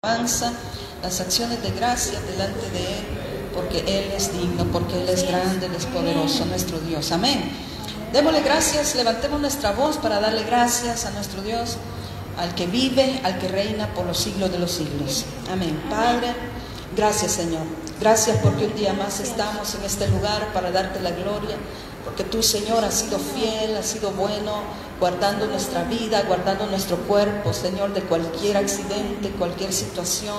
alabanza, las acciones de gracia delante de Él, porque Él es digno, porque Él es grande, Él es poderoso, nuestro Dios. Amén. Démosle gracias, levantemos nuestra voz para darle gracias a nuestro Dios, al que vive, al que reina por los siglos de los siglos. Amén. Padre, gracias, Señor. Gracias porque un día más estamos en este lugar para darte la gloria, porque tú, Señor, has sido fiel, has sido bueno, guardando nuestra vida, guardando nuestro cuerpo, Señor, de cualquier accidente, cualquier situación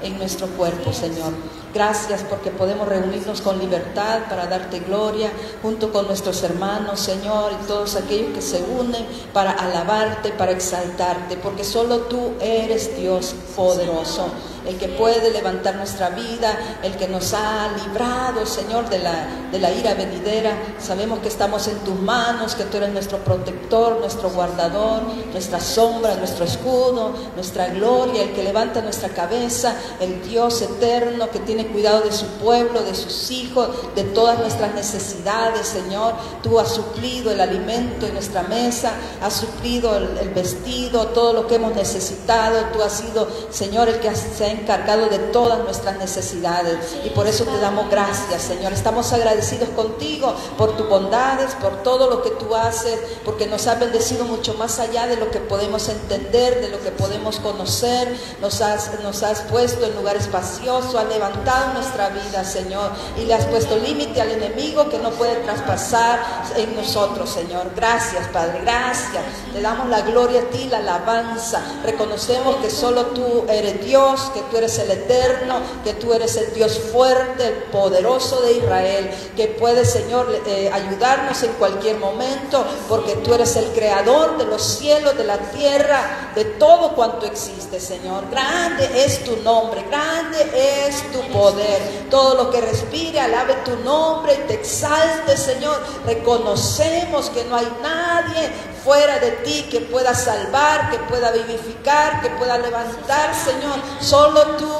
en nuestro cuerpo, Señor. Gracias porque podemos reunirnos con libertad para darte gloria, junto con nuestros hermanos, Señor, y todos aquellos que se unen para alabarte, para exaltarte, porque solo tú eres Dios poderoso, el que puede levantar nuestra vida, el que nos ha librado, Señor, de la ira venidera. Sabemos que estamos en tus manos, que tú eres nuestro protector, nuestro guardador, nuestra sombra, nuestro escudo, nuestra gloria, el que levanta nuestra cabeza, el Dios eterno que tiene cuidado de su pueblo, de sus hijos, de todas nuestras necesidades, Señor. Tú has suplido el alimento en nuestra mesa, has suplido el vestido, todo lo que hemos necesitado. Tú has sido, Señor, el que se ha encargado de todas nuestras necesidades, y por eso te damos gracias, Señor. Estamos agradecidos contigo por tus bondades, por todo lo que tú haces, porque nos has bendecido mucho más allá de lo que podemos entender, de lo que podemos conocer. Nos has puesto en lugar espacioso, has levantado nuestra vida, Señor, y le has puesto límite al enemigo que no puede traspasar en nosotros, Señor. Gracias, Padre, gracias. Te damos la gloria a ti, la alabanza. Reconocemos que solo tú eres Dios, que tú eres el eterno, que tú eres el Dios fuerte, el poderoso de Israel, que puede, Señor, ayudarnos en cualquier momento, porque tú eres el creador de los cielos, de la tierra, de todo cuanto existe, Señor. Grande es tu nombre, grande es tu poder. Todo lo que respire, alabe tu nombre y te exalte, Señor. Reconocemos que no hay nadie fuera de ti que pueda salvar, que pueda vivificar, que pueda levantar, Señor. Solo tú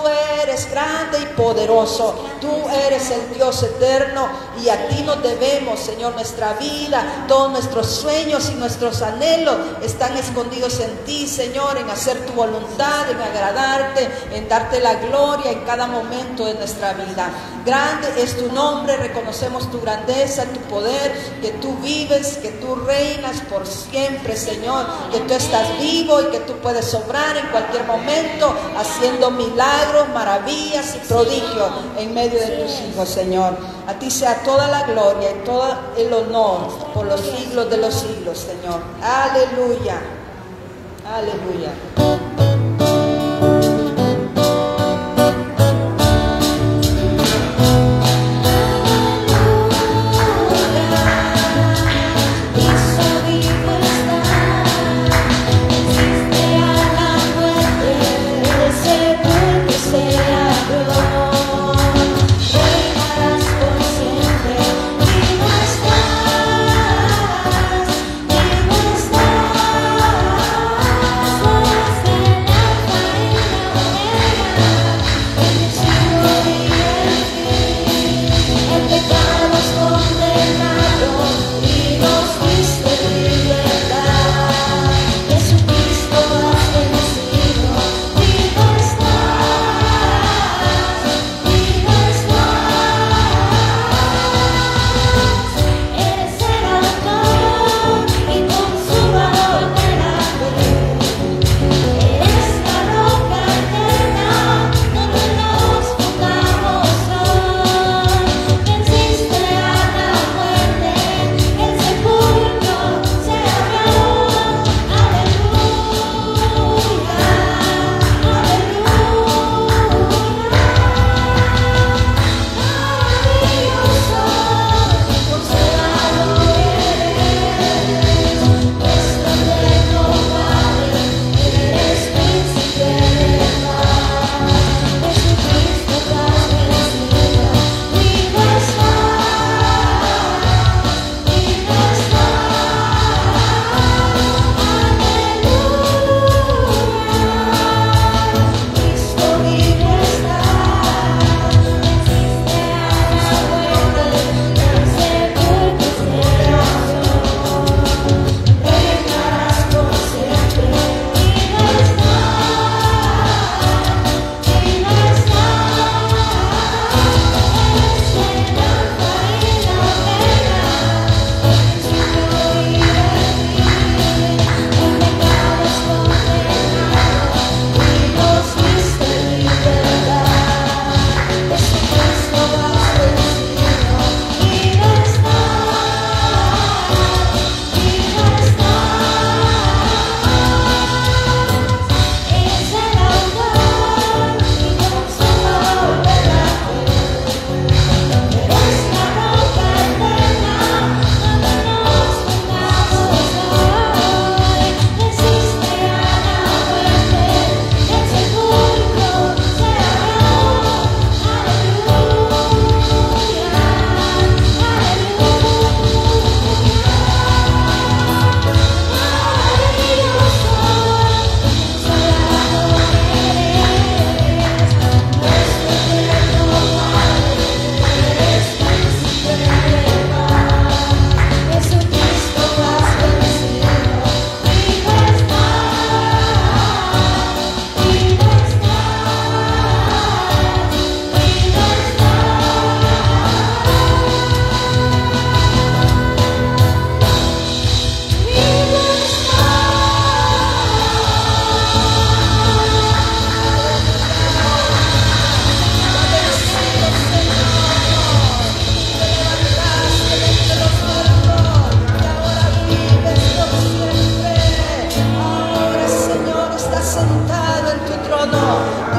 eres grande y poderoso. Tú eres el Dios eterno, y a ti nos debemos, Señor, nuestra vida. Todos nuestros sueños y nuestros anhelos están escondidos en ti, Señor, en hacer tu voluntad, en agradarte, en darte la gloria en cada momento de nuestra vida. Grande es tu nombre, reconocemos tu grandeza, tu poder, que tú vives, que tú reinas por siempre, Señor, que tú estás vivo y que tú puedes obrar en cualquier momento, haciendo milagros, maravillas y prodigios en medio de tus hijos, Señor. A ti sea toda la gloria y todo el honor por los siglos de los siglos, Señor. Aleluya, aleluya. Estás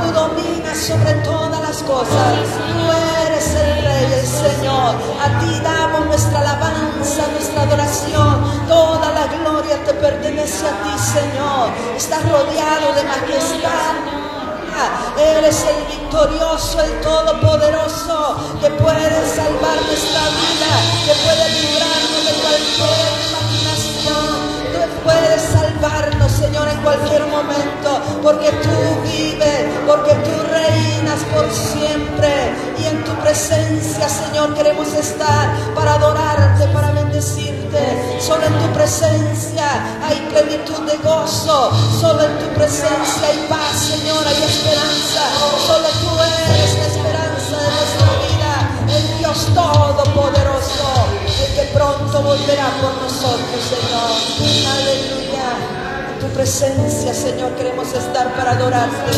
Tú dominas sobre todas las cosas. Tú eres el Rey, el Señor. A ti damos nuestra alabanza, nuestra adoración. Toda la gloria te pertenece a ti, Señor. Estás rodeado de majestad. Eres el victorioso, el todopoderoso, que puede salvar nuestra vida, que puede librarnos de cualquier maquinación. Tú puedes salvarnos, Señor, en cualquier momento, porque tú vives, porque tú reinas por siempre. Y en tu presencia, Señor, queremos estar para adorarte, para bendecirte. Solo en tu presencia hay plenitud de gozo. Solo en tu presencia hay paz, Señor, hay esperanza. Solo tú eres la esperanza de nuestra vida, el Dios todopoderoso, el que pronto volverá por nosotros, Señor. Aleluya. En tu presencia, Señor, queremos estar para adorarte.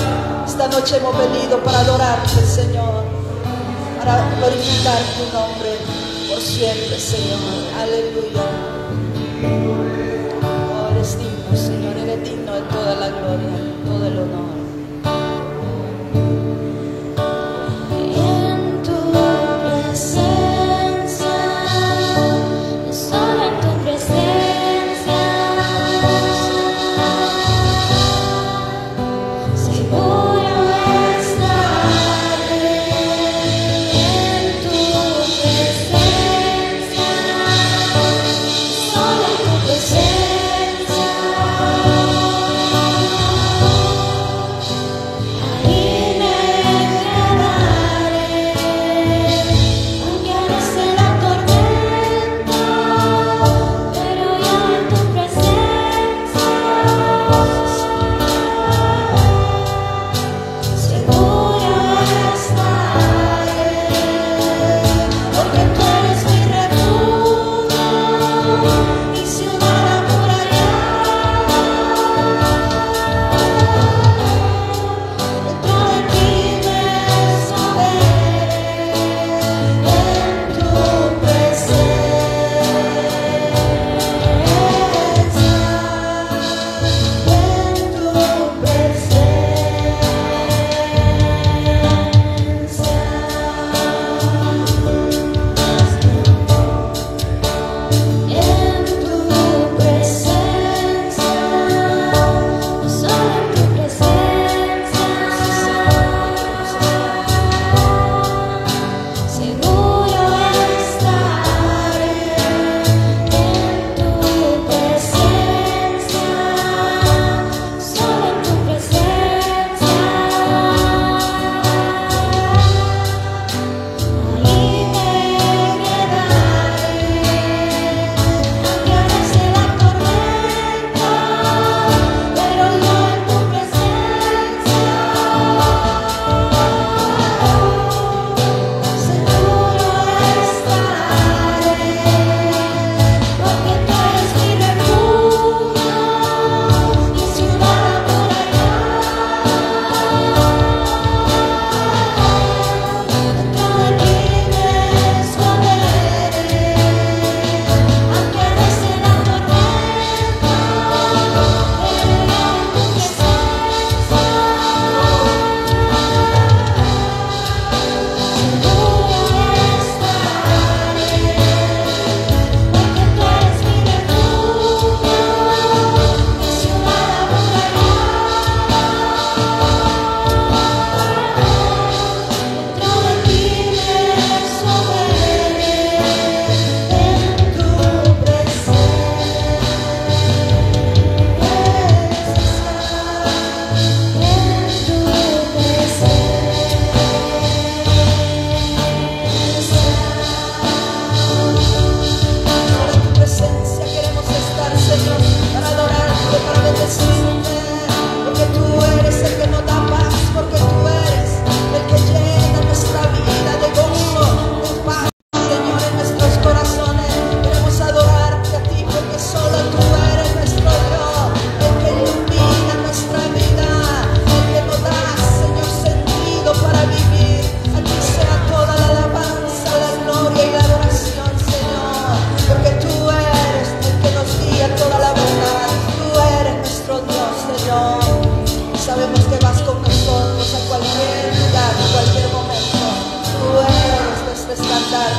Esta noche hemos venido para adorarte, Señor, para glorificar tu nombre por siempre, Señor. Aleluya. Oh, eres digno, Señor, eres digno de toda la gloria, todo el honor.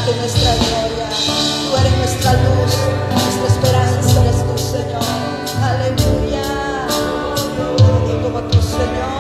darte nuestra gloria. Tú eres nuestra luz, nuestra esperanza eres tú, Señor. Aleluya. Nadie como tú, Señor.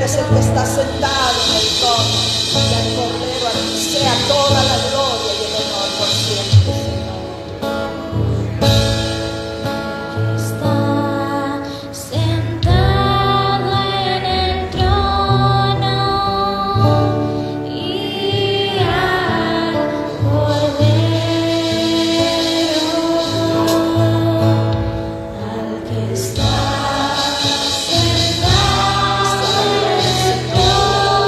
eres el que está sentado en el trono, y al Cordero a ti sea toda la gloria y el honor por siempre, Señor. Oh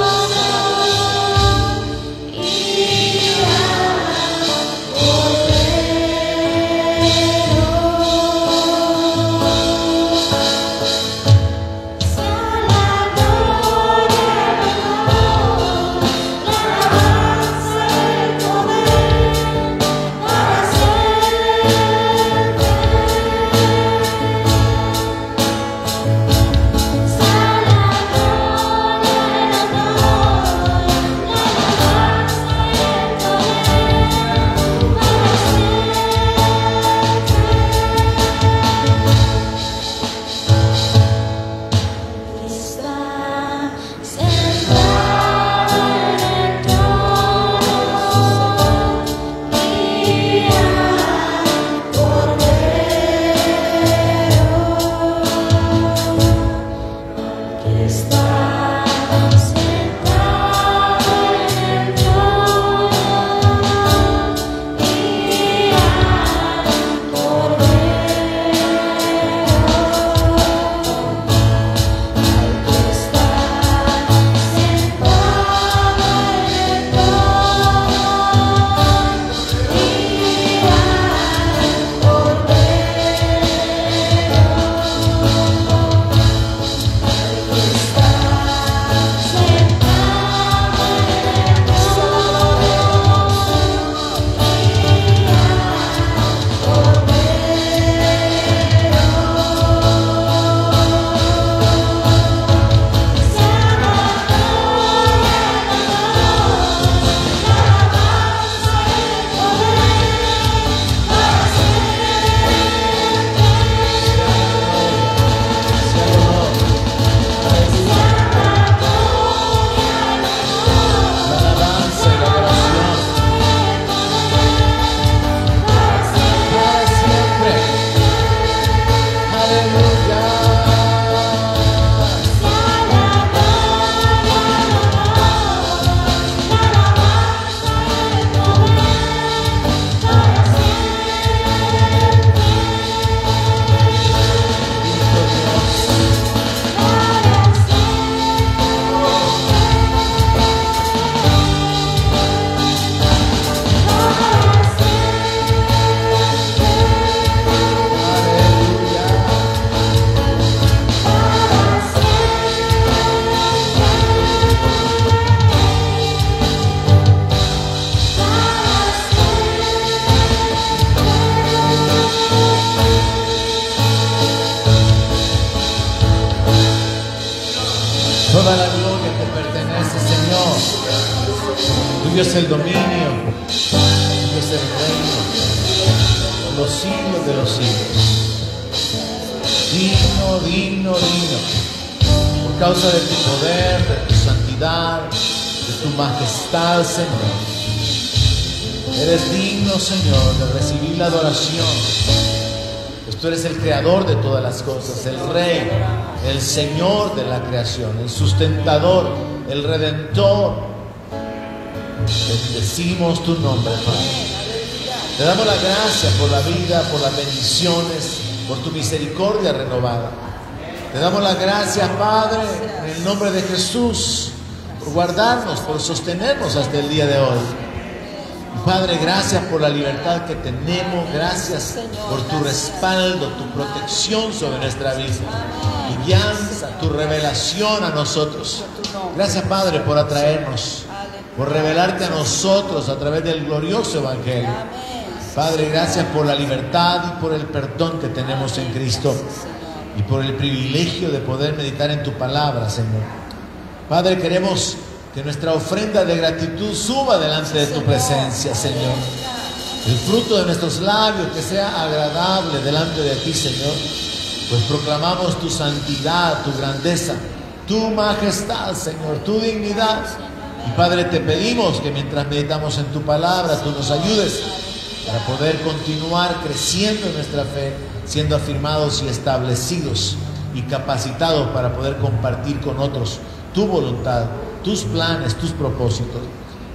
Tuyo es el dominio, tuyo es el reino, por los siglos de los siglos. Digno, digno, digno. Por causa de tu poder, de tu santidad, de tu majestad, Señor. Eres digno, Señor, de recibir la adoración. Pues tú eres el creador de todas las cosas, el Rey, el Señor de la creación, el sustentador, el Redentor. Bendecimos tu nombre, Padre. Te damos la gracia por la vida, por las bendiciones, por tu misericordia renovada. Te damos las gracias, Padre, en el nombre de Jesús, por guardarnos, por sostenernos hasta el día de hoy. Padre, gracias por la libertad que tenemos, gracias por tu respaldo, tu protección sobre nuestra vida, tu guianza, tu revelación a nosotros. Gracias, Padre, por atraernos, por revelarte a nosotros a través del glorioso Evangelio. Padre, gracias por la libertad y por el perdón que tenemos en Cristo y por el privilegio de poder meditar en tu palabra, Señor. Padre, queremos que nuestra ofrenda de gratitud suba delante de tu presencia, Señor. El fruto de nuestros labios que sea agradable delante de ti, Señor. Pues proclamamos tu santidad, tu grandeza, tu majestad, Señor, tu dignidad. Y Padre, te pedimos que mientras meditamos en tu palabra, tú nos ayudes para poder continuar creciendo en nuestra fe, siendo afirmados y establecidos y capacitados para poder compartir con otros tu voluntad, tus planes, tus propósitos.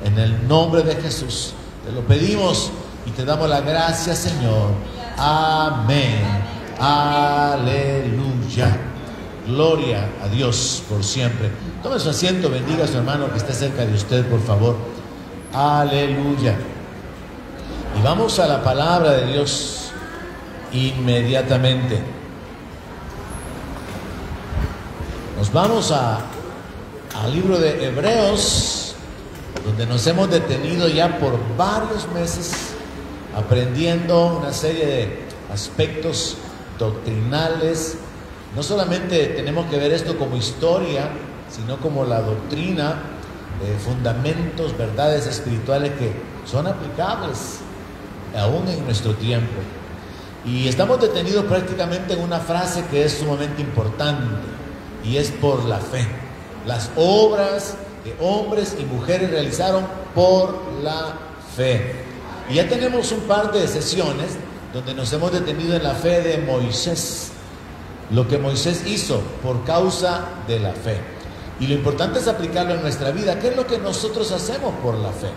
En el nombre de Jesús te lo pedimos y te damos la gracia, Señor. Amén. Aleluya. Gloria a Dios por siempre. Tome su asiento, bendiga a su hermano que esté cerca de usted, por favor. Aleluya. Y vamos a la palabra de Dios inmediatamente. Nos vamos al libro de Hebreos, donde nos hemos detenido ya por varios meses aprendiendo una serie de aspectos doctrinales. No solamente tenemos que ver esto como historia, sino como la doctrina, fundamentos, verdades espirituales que son aplicables aún en nuestro tiempo. Y estamos detenidos prácticamente en una frase que es sumamente importante, y es por la fe. Las obras que hombres y mujeres realizaron por la fe. Y ya tenemos un par de sesiones donde nos hemos detenido en la fe de Moisés, lo que Moisés hizo por causa de la fe. Y lo importante es aplicarlo en nuestra vida. ¿Qué es lo que nosotros hacemos por la fe?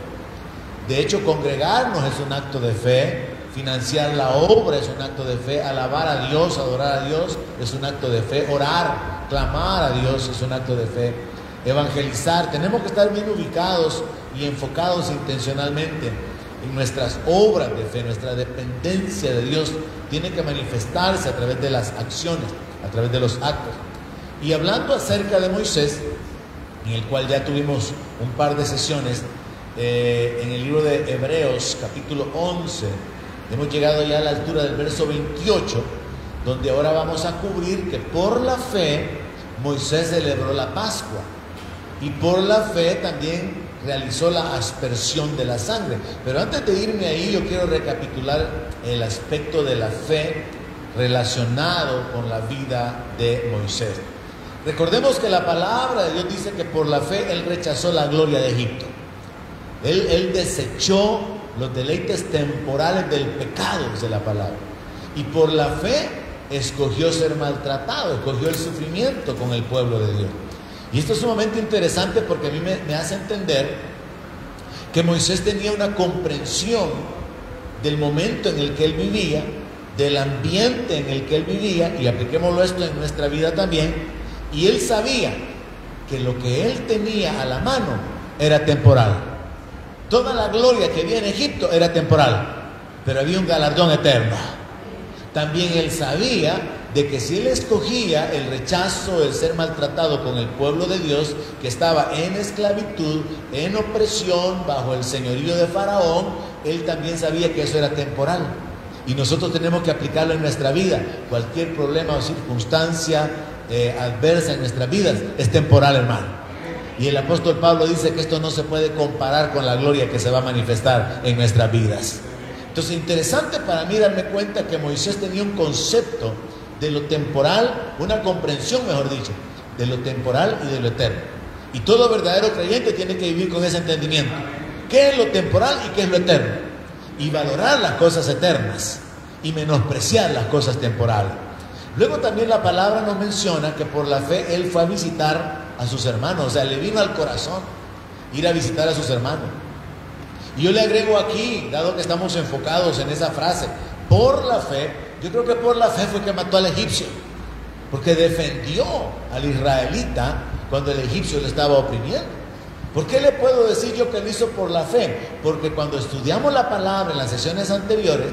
De hecho, congregarnos es un acto de fe, financiar la obra es un acto de fe, alabar a Dios, adorar a Dios es un acto de fe, orar, clamar a Dios es un acto de fe, evangelizar. Tenemos que estar bien ubicados y enfocados intencionalmente en nuestras obras de fe. Nuestra dependencia de Dios tiene que manifestarse a través de las acciones, a través de los actos. Y hablando acerca de Moisés, en el cual ya tuvimos un par de sesiones, en el libro de Hebreos capítulo 11, hemos llegado ya a la altura del verso 28, donde ahora vamos a cubrir que por la fe Moisés celebró la Pascua y por la fe también realizó la aspersión de la sangre. Pero antes de irme ahí, yo quiero recapitular el aspecto de la fe relacionado con la vida de Moisés. Recordemos que la palabra de Dios dice que por la fe él rechazó la gloria de Egipto. Él desechó los deleites temporales del pecado, dice la palabra. Y por la fe escogió ser maltratado, escogió el sufrimiento con el pueblo de Dios. Y esto es sumamente interesante porque a mí me hace entender que Moisés tenía una comprensión del momento en el que él vivía, del ambiente en el que él vivía, y apliquémoslo esto en nuestra vida también. Y él sabía que lo que él tenía a la mano era temporal. Toda la gloria que había en Egipto era temporal, pero había un galardón eterno. También él sabía de que si él escogía el rechazo, el ser maltratado con el pueblo de Dios, que estaba en esclavitud, en opresión, bajo el señorío de Faraón, él también sabía que eso era temporal. Y nosotros tenemos que aplicarlo en nuestra vida. Cualquier problema o circunstancia adversa en nuestras vidas es temporal, hermano. Y el apóstol Pablo dice que esto no se puede comparar con la gloria que se va a manifestar en nuestras vidas. Entonces, interesante para mí darme cuenta que Moisés tenía un concepto de lo temporal, una comprensión, mejor dicho, de lo temporal y de lo eterno. Y todo verdadero creyente tiene que vivir con ese entendimiento. ¿Qué es lo temporal y qué es lo eterno? Y valorar las cosas eternas y menospreciar las cosas temporales. Luego también la palabra nos menciona que por la fe él fue a visitar a sus hermanos, o sea, le vino al corazón ir a visitar a sus hermanos. Y yo le agrego aquí, dado que estamos enfocados en esa frase, por la fe, yo creo que por la fe fue que mató al egipcio, porque defendió al israelita cuando el egipcio le estaba oprimiendo. ¿Por qué le puedo decir yo que lo hizo por la fe? Porque cuando estudiamos la palabra en las sesiones anteriores,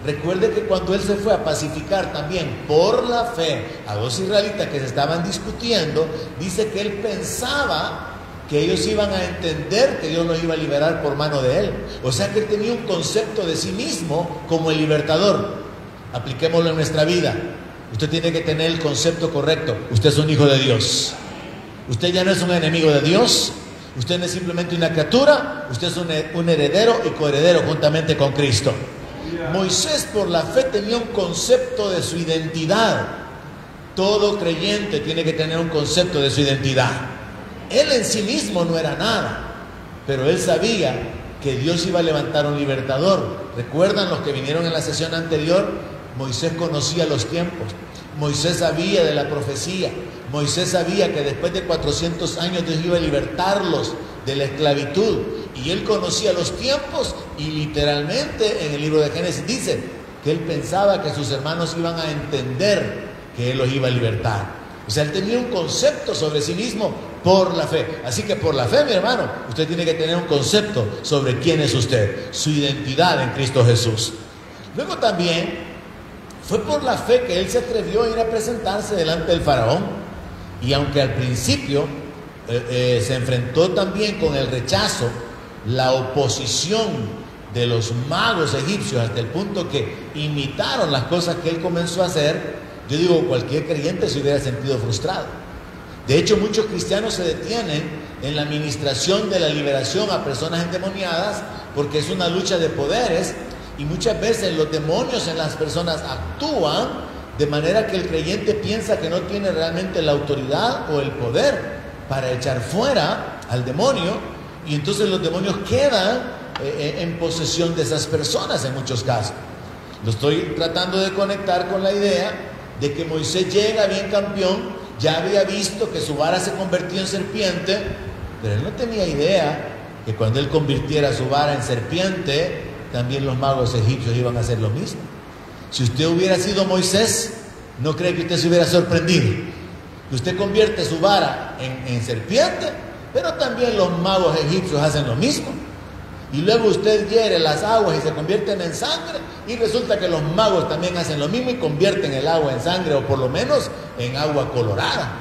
recuerde que cuando él se fue a pacificar también por la fe a dos israelitas que se estaban discutiendo, dice que él pensaba que ellos iban a entender que Dios los iba a liberar por mano de él. O sea que él tenía un concepto de sí mismo como el libertador. Apliquémoslo en nuestra vida. Usted tiene que tener el concepto correcto. Usted es un hijo de Dios. Usted ya no es un enemigo de Dios. Usted no es simplemente una criatura. Usted es un heredero y coheredero juntamente con Cristo. Moisés por la fe tenía un concepto de su identidad. Todo creyente tiene que tener un concepto de su identidad. Él en sí mismo no era nada, pero él sabía que Dios iba a levantar un libertador. ¿Recuerdan los que vinieron en la sesión anterior? Moisés conocía los tiempos. Moisés sabía de la profecía. Moisés sabía que después de 400 años Dios iba a libertarlos de la esclavitud. Y él conocía los tiempos y literalmente en el libro de Génesis dice que él pensaba que sus hermanos iban a entender que él los iba a libertar. O sea, él tenía un concepto sobre sí mismo por la fe. Así que por la fe, mi hermano, usted tiene que tener un concepto sobre quién es usted, su identidad en Cristo Jesús. Luego también fue por la fe que él se atrevió a ir a presentarse delante del faraón. Y aunque al principio se enfrentó también con el rechazo, la oposición de los magos egipcios, hasta el punto que imitaron las cosas que él comenzó a hacer, yo digo, cualquier creyente se hubiera sentido frustrado. De hecho, muchos cristianos se detienen en la administración de la liberación a personas endemoniadas porque es una lucha de poderes y muchas veces los demonios en las personas actúan de manera que el creyente piensa que no tiene realmente la autoridad o el poder para echar fuera al demonio, y entonces los demonios quedan en posesión de esas personas en muchos casos. Lo estoy tratando de conectar con la idea de que Moisés llega bien campeón, ya había visto que su vara se convirtió en serpiente, pero él no tenía idea que cuando él convirtiera su vara en serpiente, también los magos egipcios iban a hacer lo mismo. Si usted hubiera sido Moisés, ¿no cree que usted se hubiera sorprendido? Que usted convierte su vara en serpiente, pero también los magos egipcios hacen lo mismo. Y luego usted hiere las aguas y se convierten en sangre, y resulta que los magos también hacen lo mismo y convierten el agua en sangre, o por lo menos en agua colorada.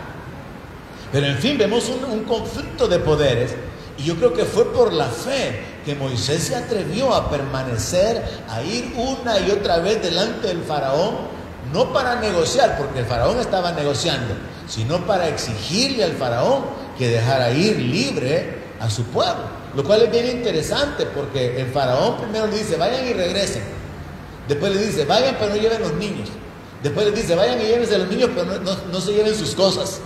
Pero en fin, vemos un conflicto de poderes, y yo creo que fue por la fe que Moisés se atrevió a permanecer, a ir una y otra vez delante del faraón, no para negociar, porque el faraón estaba negociando, sino para exigirle al faraón que dejara ir libre a su pueblo. Lo cual es bien interesante, porque el faraón primero le dice, vayan y regresen. Después le dice, vayan pero no lleven los niños. Después le dice, vayan y llévense los niños pero no se lleven sus cosas.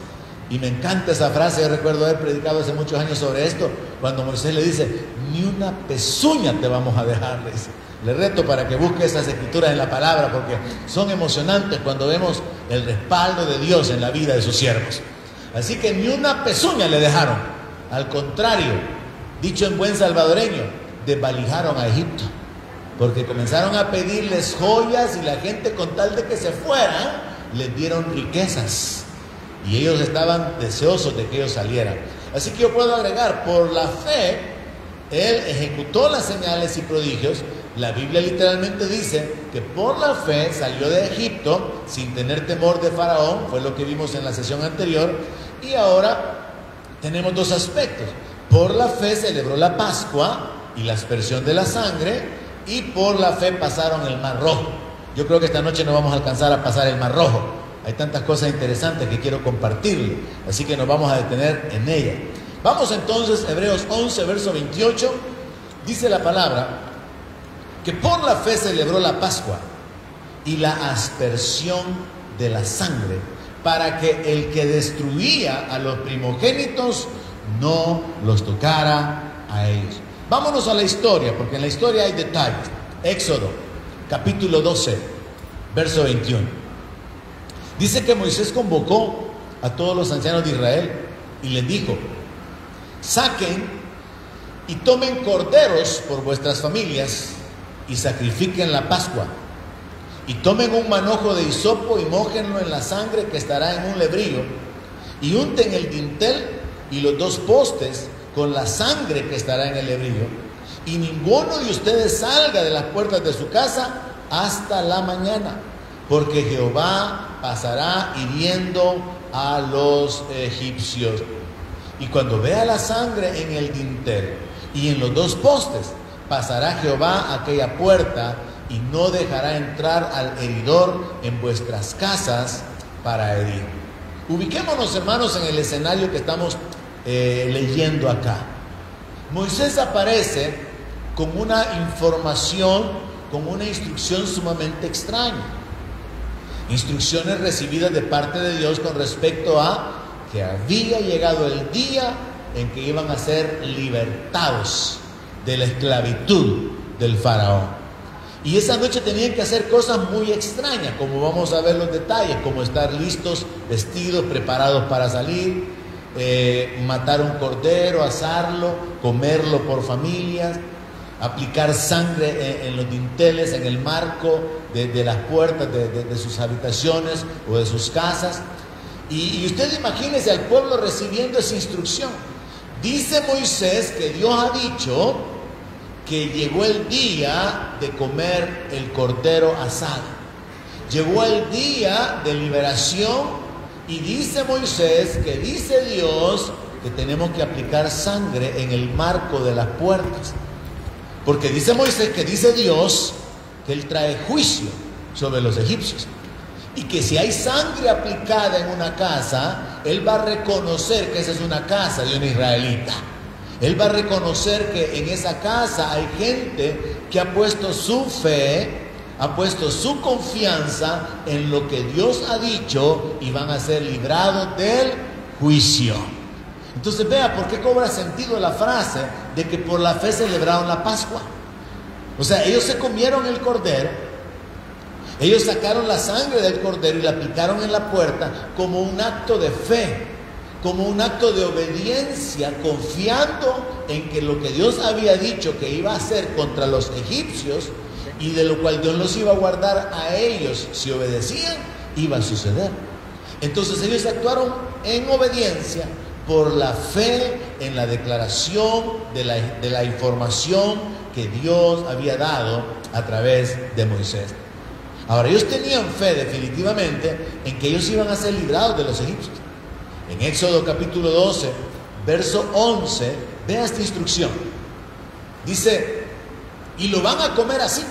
Y me encanta esa frase, yo recuerdo haber predicado hace muchos años sobre esto, cuando Moisés le dice, ni una pezuña te vamos a dejar. Le reto para que busque esas escrituras en la palabra, porque son emocionantes cuando vemos el respaldo de Dios en la vida de sus siervos. Así que ni una pezuña le dejaron. Al contrario, dicho en buen salvadoreño, desvalijaron a Egipto, porque comenzaron a pedirles joyas y la gente, con tal de que se fueran, les dieron riquezas y ellos estaban deseosos de que ellos salieran. Así que yo puedo agregar, por la fe él ejecutó las señales y prodigios. La Biblia literalmente dice que por la fe salió de Egipto sin tener temor de Faraón, fue lo que vimos en la sesión anterior. Y ahora tenemos dos aspectos. Por la fe celebró la Pascua y la aspersión de la sangre, y por la fe pasaron el Mar Rojo. Yo creo que esta noche no vamos a alcanzar a pasar el Mar Rojo. Hay tantas cosas interesantes que quiero compartirle, así que nos vamos a detener en ella. Vamos entonces, Hebreos 11, verso 28, dice la palabra, que por la fe celebró la Pascua y la aspersión de la sangre, para que el que destruía a los primogénitos no los tocara a ellos. Vámonos a la historia, porque en la historia hay detalles. Éxodo, capítulo 12, verso 21. Dice que Moisés convocó a todos los ancianos de Israel y les dijo: saquen y tomen corderos por vuestras familias y sacrifiquen la Pascua. Y tomen un manojo de hisopo y mójenlo en la sangre que estará en un lebrillo, y unten el dintel y los 2 postes con la sangre que estará en el lebrillo, y ninguno de ustedes salga de las puertas de su casa hasta la mañana, porque Jehová pasará hiriendo a los egipcios. Y cuando vea la sangre en el dintel y en los 2 postes, pasará Jehová a aquella puerta y no dejará entrar al heridor en vuestras casas para herir. Ubiquémonos, hermanos, en el escenario que estamos leyendo acá. Moisés aparece con una información, con una instrucción sumamente extraña. Instrucciones recibidas de parte de Dios con respecto a que había llegado el día en que iban a ser libertados de la esclavitud del faraón. Y esa noche tenían que hacer cosas muy extrañas, como vamos a ver los detalles, como estar listos, vestidos, preparados para salir, matar un cordero, asarlo, comerlo por familias, aplicar sangre en los dinteles, en el marco de las puertas de sus habitaciones o de sus casas. Y usted imagínese al pueblo recibiendo esa instrucción. Dice Moisés que Dios ha dicho que llegó el día de comer el cordero asado. Llegó el día de liberación y dice Moisés que dice Dios que tenemos que aplicar sangre en el marco de las puertas. Porque dice Moisés que dice Dios que Él trae juicio sobre los egipcios. Y que si hay sangre aplicada en una casa, Él va a reconocer que esa es una casa de un israelita. Él va a reconocer que en esa casa hay gente que ha puesto su fe, ha puesto su confianza en lo que Dios ha dicho y van a ser librados del juicio. Entonces vea por qué cobra sentido la frase de que por la fe celebraron la Pascua. O sea, ellos se comieron el cordero, ellos sacaron la sangre del cordero y la aplicaron en la puerta como un acto de fe, como un acto de obediencia, confiando en que lo que Dios había dicho que iba a hacer contra los egipcios y de lo cual Dios los iba a guardar a ellos si obedecían, iba a suceder. Entonces ellos actuaron en obediencia por la fe en la declaración de la información que Dios había dado a través de Moisés. Ahora, ellos tenían fe definitivamente en que ellos iban a ser librados de los egipcios. En Éxodo capítulo 12, verso 11, vea esta instrucción. Dice: y lo van a comer así,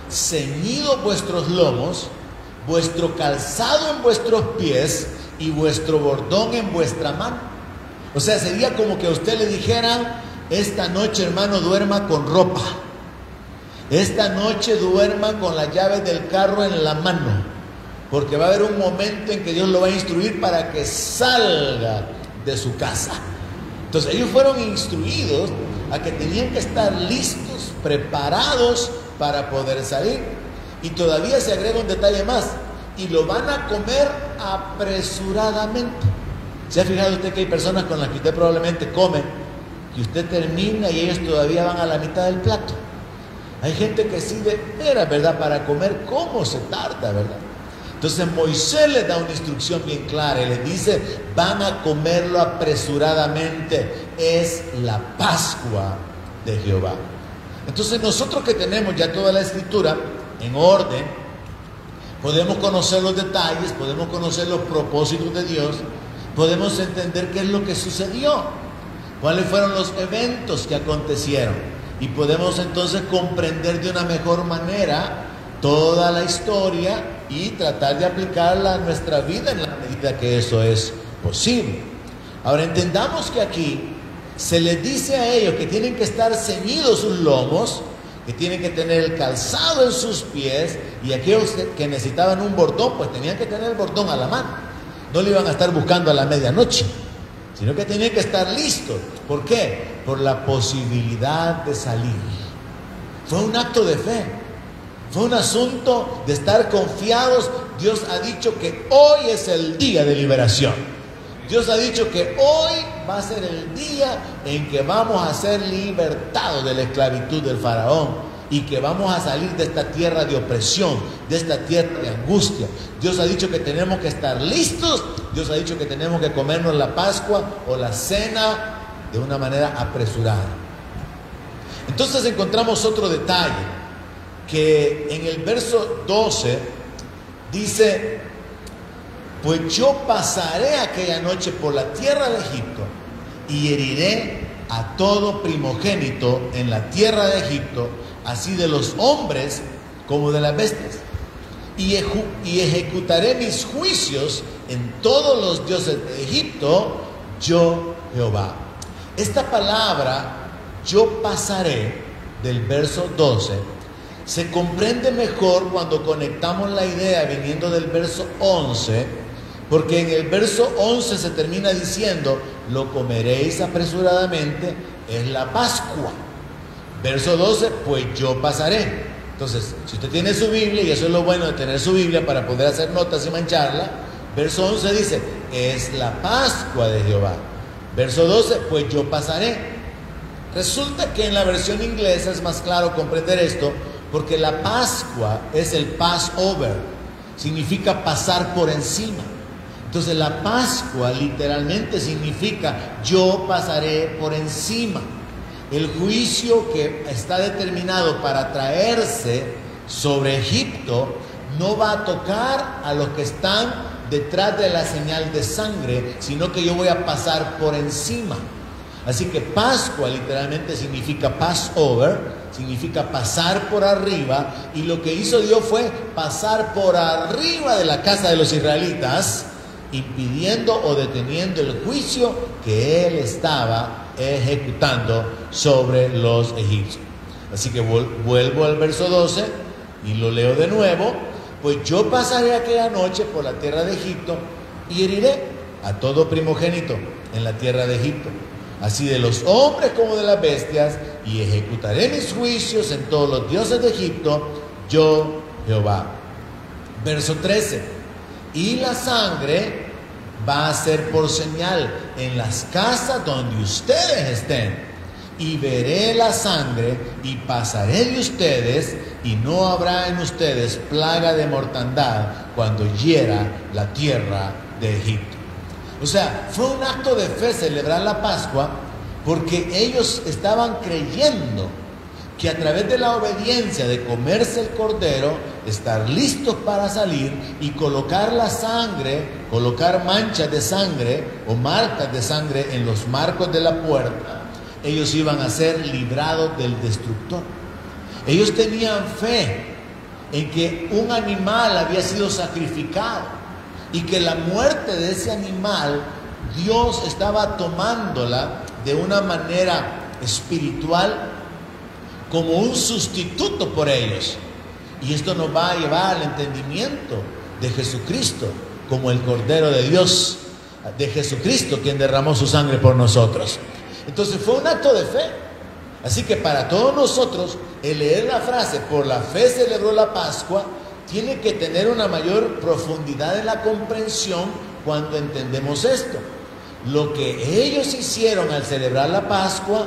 ceñidos vuestros lomos, vuestro calzado en vuestros pies y vuestro bordón en vuestra mano. O sea, sería como que a usted le dijeran: esta noche, hermano, duerma con ropa. Esta noche duerma con las llaves del carro en la mano, porque va a haber un momento en que Dios lo va a instruir para que salga de su casa. Entonces ellos fueron instruidos a que tenían que estar listos, preparados para poder salir. Y todavía se agrega un detalle más: y lo van a comer apresuradamente. ¿Se ha fijado usted que hay personas con las que usted probablemente come, que usted termina y ellos todavía van a la mitad del plato? Hay gente que sí de veras, ¿verdad? Para comer, ¿cómo se tarda, verdad? Entonces Moisés les da una instrucción bien clara y les dice: van a comerlo apresuradamente, es la Pascua de Jehová. Entonces nosotros que tenemos ya toda la escritura en orden, podemos conocer los detalles, podemos conocer los propósitos de Dios, podemos entender qué es lo que sucedió, cuáles fueron los eventos que acontecieron, y podemos entonces comprender de una mejor manera toda la historia y tratar de aplicarla a nuestra vida en la medida que eso es posible. Ahora entendamos que aquí se les dice a ellos que tienen que estar ceñidos sus lomos, que tienen que tener el calzado en sus pies, y aquellos que necesitaban un bordón, pues tenían que tener el bordón a la mano. No lo iban a estar buscando a la medianoche, sino que tenían que estar listos. ¿Por qué? Por la posibilidad de salir. Fue un acto de fe. Fue un asunto de estar confiados. Dios ha dicho que hoy es el día de liberación. Dios ha dicho que hoy va a ser el día en que vamos a ser libertados de la esclavitud del faraón y que vamos a salir de esta tierra de opresión, de esta tierra de angustia. Dios ha dicho que tenemos que estar listos. Dios ha dicho que tenemos que comernos la Pascua o la cena de una manera apresurada. Entonces encontramos otro detalle, que en el verso 12 dice: pues yo pasaré aquella noche por la tierra de Egipto y heriré a todo primogénito en la tierra de Egipto, así de los hombres como de las bestias, y ejecutaré mis juicios en todos los dioses de Egipto, yo Jehová. Esta palabra, yo pasaré, del verso 12, se comprende mejor cuando conectamos la idea viniendo del verso 11, porque en el verso 11 se termina diciendo: lo comeréis apresuradamente, es la Pascua. Verso 12, pues yo pasaré. Entonces, si usted tiene su Biblia, y eso es lo bueno de tener su Biblia para poder hacer notas y mancharla, verso 11 dice: es la Pascua de Jehová. Verso 12, pues yo pasaré. Resulta que en la versión inglesa es más claro comprender esto, porque la Pascua es el Passover, significa pasar por encima. Entonces la Pascua literalmente significa yo pasaré por encima. El juicio que está determinado para traerse sobre Egipto no va a tocar a los que están detrás de la señal de sangre, sino que yo voy a pasar por encima. Así que Pascua literalmente significa Passover, significa pasar por arriba, y lo que hizo Dios fue pasar por arriba de la casa de los israelitas, impidiendo o deteniendo el juicio que él estaba ejecutando sobre los egipcios. Así que vuelvo al verso 12 y lo leo de nuevo: pues yo pasaré aquella noche por la tierra de Egipto y heriré a todo primogénito en la tierra de Egipto, así de los hombres como de las bestias, y ejecutaré mis juicios en todos los dioses de Egipto, yo Jehová. Verso 13: y la sangre va a ser por señal en las casas donde ustedes estén, y veré la sangre y pasaré de ustedes, y no habrá en ustedes plaga de mortandad cuando hiera la tierra de Egipto. O sea, fue un acto de fe celebrar la Pascua, porque ellos estaban creyendo que a través de la obediencia de comerse el cordero, estar listos para salir y colocar la sangre, colocar manchas de sangre o marcas de sangre en los marcos de la puerta, ellos iban a ser librados del destructor. Ellos tenían fe en que un animal había sido sacrificado y que la muerte de ese animal, Dios estaba tomándola de una manera espiritual como un sustituto por ellos. Y esto nos va a llevar al entendimiento de Jesucristo como el Cordero de Dios, de Jesucristo quien derramó su sangre por nosotros. Entonces fue un acto de fe. Así que para todos nosotros, el leer la frase por la fe celebró la Pascua tiene que tener una mayor profundidad en la comprensión cuando entendemos esto. Lo que ellos hicieron al celebrar la Pascua,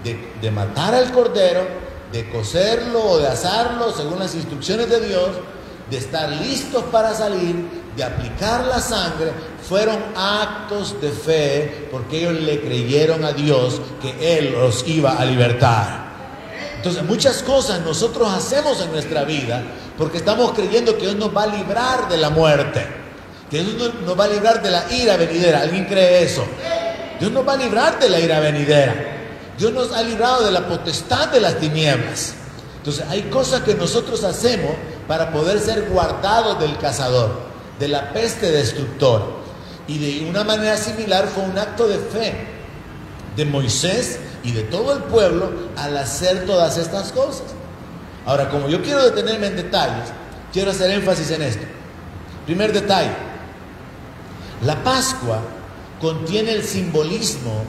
de matar al cordero, de cocerlo o de asarlo según las instrucciones de Dios, de estar listos para salir, de aplicar la sangre, fueron actos de fe, porque ellos le creyeron a Dios que Él los iba a libertar. Entonces muchas cosas nosotros hacemos en nuestra vida porque estamos creyendo que Dios nos va a librar de la muerte, que Dios nos va a librar de la ira venidera. ¿Alguien cree eso? Dios nos va a librar de la ira venidera. Dios nos ha librado de la potestad de las tinieblas. Entonces hay cosas que nosotros hacemos para poder ser guardados del cazador, de la peste destructora. Y de una manera similar fue un acto de fe de Moisés y de todo el pueblo al hacer todas estas cosas. Ahora, como yo quiero detenerme en detalles, quiero hacer énfasis en esto. Primer detalle: la Pascua contiene el simbolismo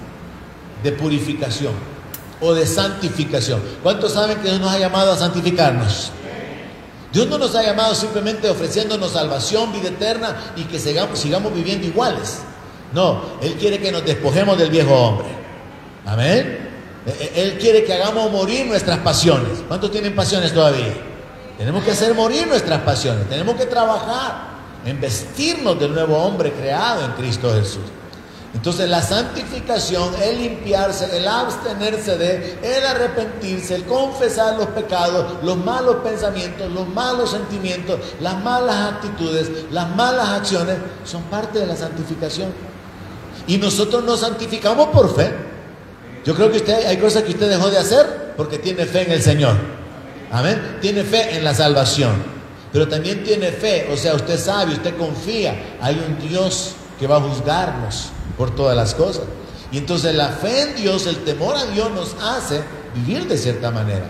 de purificación o de santificación. ¿Cuántos saben que Dios nos ha llamado a santificarnos? Dios no nos ha llamado simplemente ofreciéndonos salvación, vida eterna y que sigamos viviendo iguales. No, Él quiere que nos despojemos del viejo hombre. Amén. Él quiere que hagamos morir nuestras pasiones. ¿Cuántos tienen pasiones todavía? Tenemos que hacer morir nuestras pasiones. Tenemos que trabajar en vestirnos del nuevo hombre creado en Cristo Jesús. Entonces la santificación, el limpiarse, el abstenerse de, el arrepentirse, el confesar los pecados, los malos pensamientos, los malos sentimientos, las malas actitudes, las malas acciones, son parte de la santificación. Y nosotros nos santificamos por fe. Yo creo que hay cosas que usted dejó de hacer porque tiene fe en el Señor. Amén. Tiene fe en la salvación. Pero también tiene fe, o sea, usted sabe, usted confía, hay un Dios que va a juzgarnos por todas las cosas. Y entonces la fe en Dios, el temor a Dios nos hace vivir de cierta manera.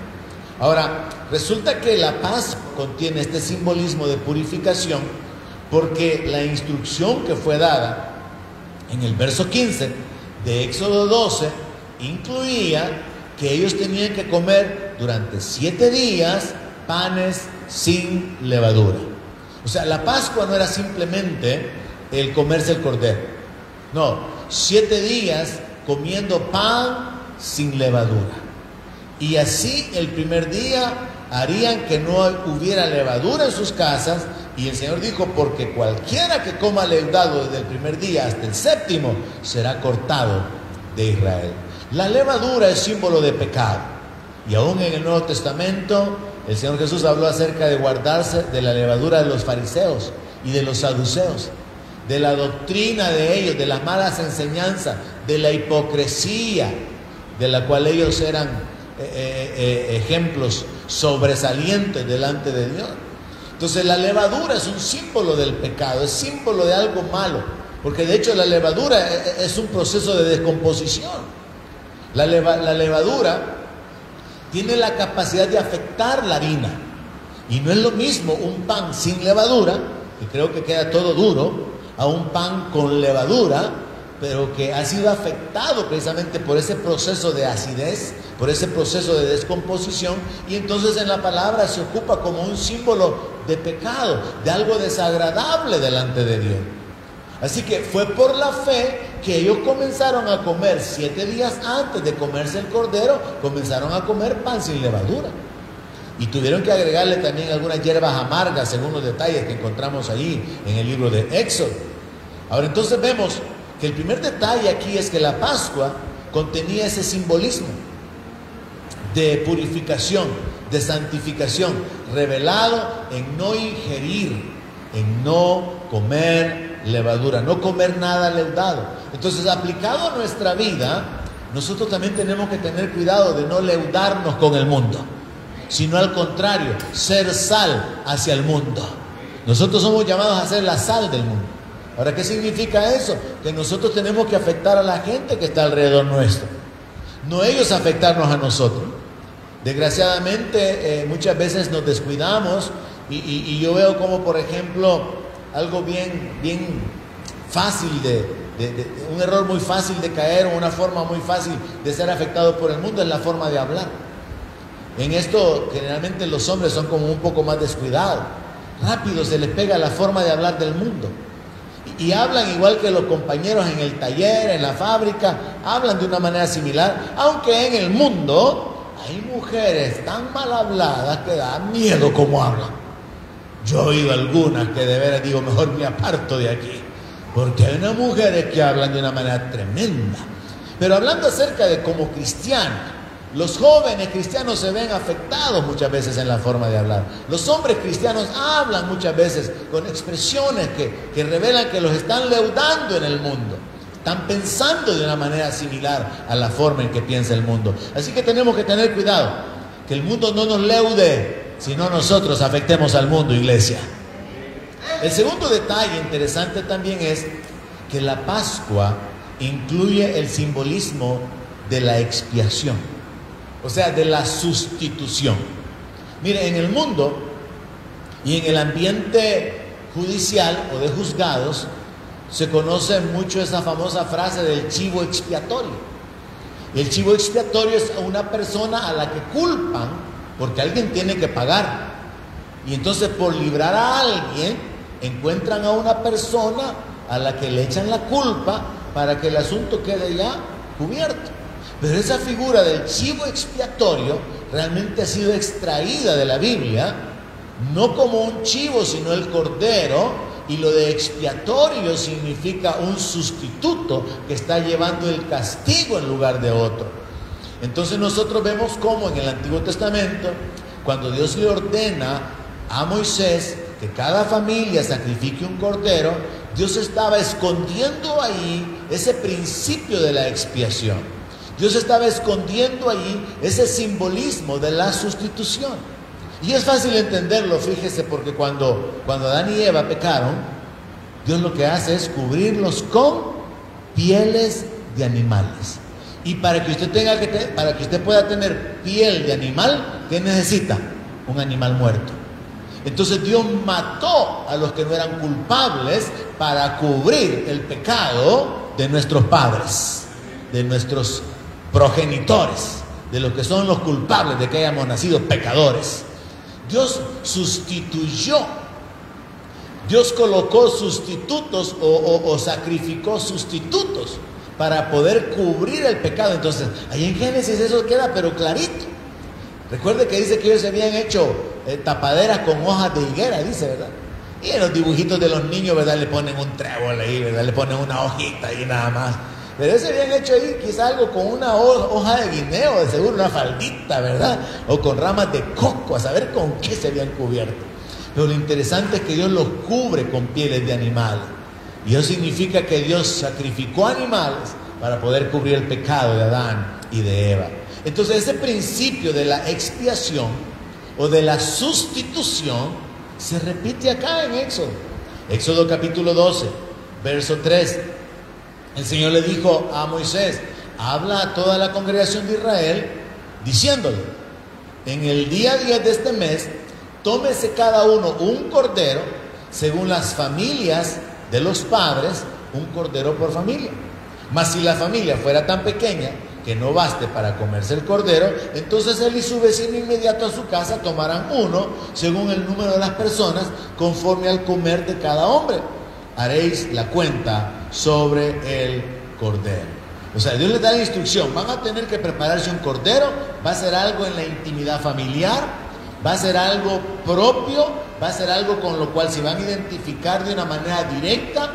Ahora, resulta que la paz contiene este simbolismo de purificación porque la instrucción que fue dada en el verso 15 de Éxodo 12 incluía que ellos tenían que comer durante 7 días panes sin levadura. O sea, la Pascua no era simplemente el comerse el cordero. No, 7 días comiendo pan sin levadura. Y así el primer día harían que no hubiera levadura en sus casas. Y el Señor dijo, porque cualquiera que coma leudado desde el primer día hasta el 7º será cortado de Israel. La levadura es símbolo de pecado. Y aún en el Nuevo Testamento el Señor Jesús habló acerca de guardarse de la levadura de los fariseos y de los saduceos, de la doctrina de ellos, de las malas enseñanzas, de la hipocresía de la cual ellos eran ejemplos sobresalientes delante de Dios. Entonces la levadura es un símbolo del pecado, es símbolo de algo malo, porque de hecho la levadura es un proceso de descomposición. La levadura tiene la capacidad de afectar la harina, y no es lo mismo un pan sin levadura, que creo que queda todo duro, a un pan con levadura, pero que ha sido afectado precisamente por ese proceso de acidez, por ese proceso de descomposición, y entonces en la palabra se ocupa como un símbolo de pecado, de algo desagradable delante de Dios. Así que fue por la fe que ellos comenzaron a comer 7 días antes de comerse el cordero, comenzaron a comer pan sin levadura. Y tuvieron que agregarle también algunas hierbas amargas, según los detalles que encontramos allí en el libro de Éxodo. Ahora entonces vemos que el primer detalle aquí es que la Pascua contenía ese simbolismo de purificación, de santificación, revelado en no ingerir, en no comer levadura, no comer nada leudado. Entonces, aplicado a nuestra vida, nosotros también tenemos que tener cuidado de no leudarnos con el mundo, sino al contrario, ser sal hacia el mundo. Nosotros somos llamados a ser la sal del mundo. Ahora, ¿qué significa eso? Que nosotros tenemos que afectar a la gente que está alrededor nuestro, no ellos afectarnos a nosotros. Desgraciadamente, muchas veces nos descuidamos y yo veo como, por ejemplo, algo bien fácil un error muy fácil de caer, o una forma muy fácil de ser afectado por el mundo, es la forma de hablar. En esto generalmente los hombres son como un poco más descuidados, rápido se les pega la forma de hablar del mundo, y hablan igual que los compañeros en el taller, en la fábrica, hablan de una manera similar, aunque en el mundo hay mujeres tan mal habladas que da miedo cómo hablan. Yo he oído algunas que de veras digo, mejor me aparto de aquí, porque hay unas mujeres que hablan de una manera tremenda. Pero hablando acerca de como cristianos, los jóvenes cristianos se ven afectados muchas veces en la forma de hablar. Los hombres cristianos hablan muchas veces con expresiones que revelan que los están leudando en el mundo. Están pensando de una manera similar a la forma en que piensa el mundo. Así que tenemos que tener cuidado, que el mundo no nos leude, sino nosotros afectemos al mundo, iglesia. El segundo detalle interesante también es que la Pascua incluye el simbolismo de la expiación, o sea, de la sustitución. Mire, en el mundo y en el ambiente judicial o de juzgados se conoce mucho esa famosa frase del chivo expiatorio. El chivo expiatorio es una persona a la que culpan porque alguien tiene que pagar. Y entonces, por librar a alguien, encuentran a una persona a la que le echan la culpa para que el asunto quede ya cubierto. Pero esa figura del chivo expiatorio realmente ha sido extraída de la Biblia, no como un chivo, sino el cordero, y lo de expiatorio significa un sustituto que está llevando el castigo en lugar de otro. Entonces nosotros vemos cómo en el Antiguo Testamento, cuando Dios le ordena a Moisés que cada familia sacrifique un cordero, Dios estaba escondiendo ahí ese principio de la expiación. Dios estaba escondiendo ahí ese simbolismo de la sustitución. Y es fácil entenderlo, fíjese, porque cuando Adán y Eva pecaron, Dios lo que hace es cubrirlos con pieles de animales. Y para que usted pueda tener piel de animal, ¿qué necesita? Un animal muerto. Entonces Dios mató a los que no eran culpables para cubrir el pecado de nuestros padres, de nuestros progenitores, de los que son los culpables de que hayamos nacido pecadores. Dios sustituyó, Dios colocó sustitutos o sacrificó sustitutos para poder cubrir el pecado. Entonces, ahí en Génesis eso queda pero clarito. Recuerde que dice que ellos se habían hecho tapaderas con hojas de higuera, dice, ¿verdad? Y en los dibujitos de los niños, ¿verdad? Le ponen un trébol ahí, ¿verdad? Le ponen una hojita ahí nada más. Pero ellos se habían hecho ahí quizá algo con una hoja de guineo, de seguro una faldita, ¿verdad? O con ramas de coco, a saber con qué se habían cubierto. Pero lo interesante es que Dios los cubre con pieles de animales. Y eso significa que Dios sacrificó animales para poder cubrir el pecado de Adán y de Eva. Entonces ese principio de la expiación o de la sustitución se repite acá en Éxodo. Éxodo capítulo 12, verso 3. El Señor le dijo a Moisés: habla a toda la congregación de Israel diciéndole: en el día 10 de este mes, tómese cada uno un cordero según las familias de los padres, un cordero por familia. Mas si la familia fuera tan pequeña que no baste para comerse el cordero, entonces él y su vecino inmediato a su casa tomarán uno según el número de las personas, conforme al comer de cada hombre. Haréis la cuenta sobre el cordero. O sea, Dios les da la instrucción: van a tener que prepararse un cordero, va a ser algo en la intimidad familiar, va a ser algo propio, va a ser algo con lo cual se van a identificar de una manera directa.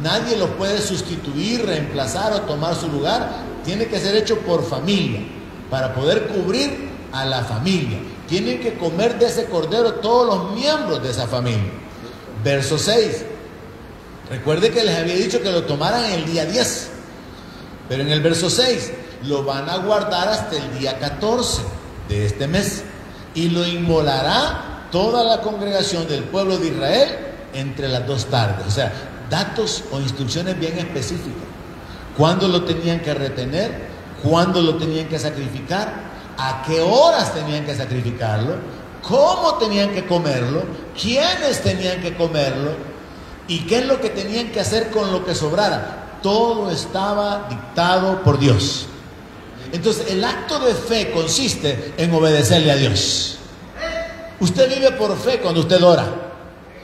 Nadie lo puede sustituir, reemplazar o tomar su lugar. Tiene que ser hecho por familia, para poder cubrir a la familia. Tienen que comer de ese cordero todos los miembros de esa familia. Verso 6. Recuerde que les había dicho que lo tomaran el día 10. Pero en el verso 6, lo van a guardar hasta el día 14 de este mes. Y lo inmolará toda la congregación del pueblo de Israel entre las 2 tardes. O sea, datos o instrucciones bien específicas. ¿Cuándo lo tenían que retener? ¿Cuándo lo tenían que sacrificar? ¿A qué horas tenían que sacrificarlo? ¿Cómo tenían que comerlo? ¿Quiénes tenían que comerlo? ¿Y qué es lo que tenían que hacer con lo que sobrara? Todo estaba dictado por Dios. Entonces, el acto de fe consiste en obedecerle a Dios. Usted vive por fe cuando usted ora.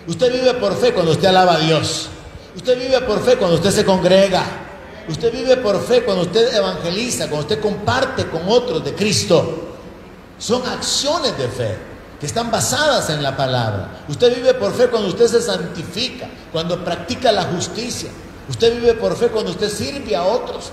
Usted vive por fe cuando usted alaba a Dios. Usted vive por fe cuando usted se congrega. Usted vive por fe cuando usted evangeliza, cuando usted comparte con otros de Cristo. Son acciones de fe que están basadas en la palabra. Usted vive por fe cuando usted se santifica, cuando practica la justicia. Usted vive por fe cuando usted sirve a otros.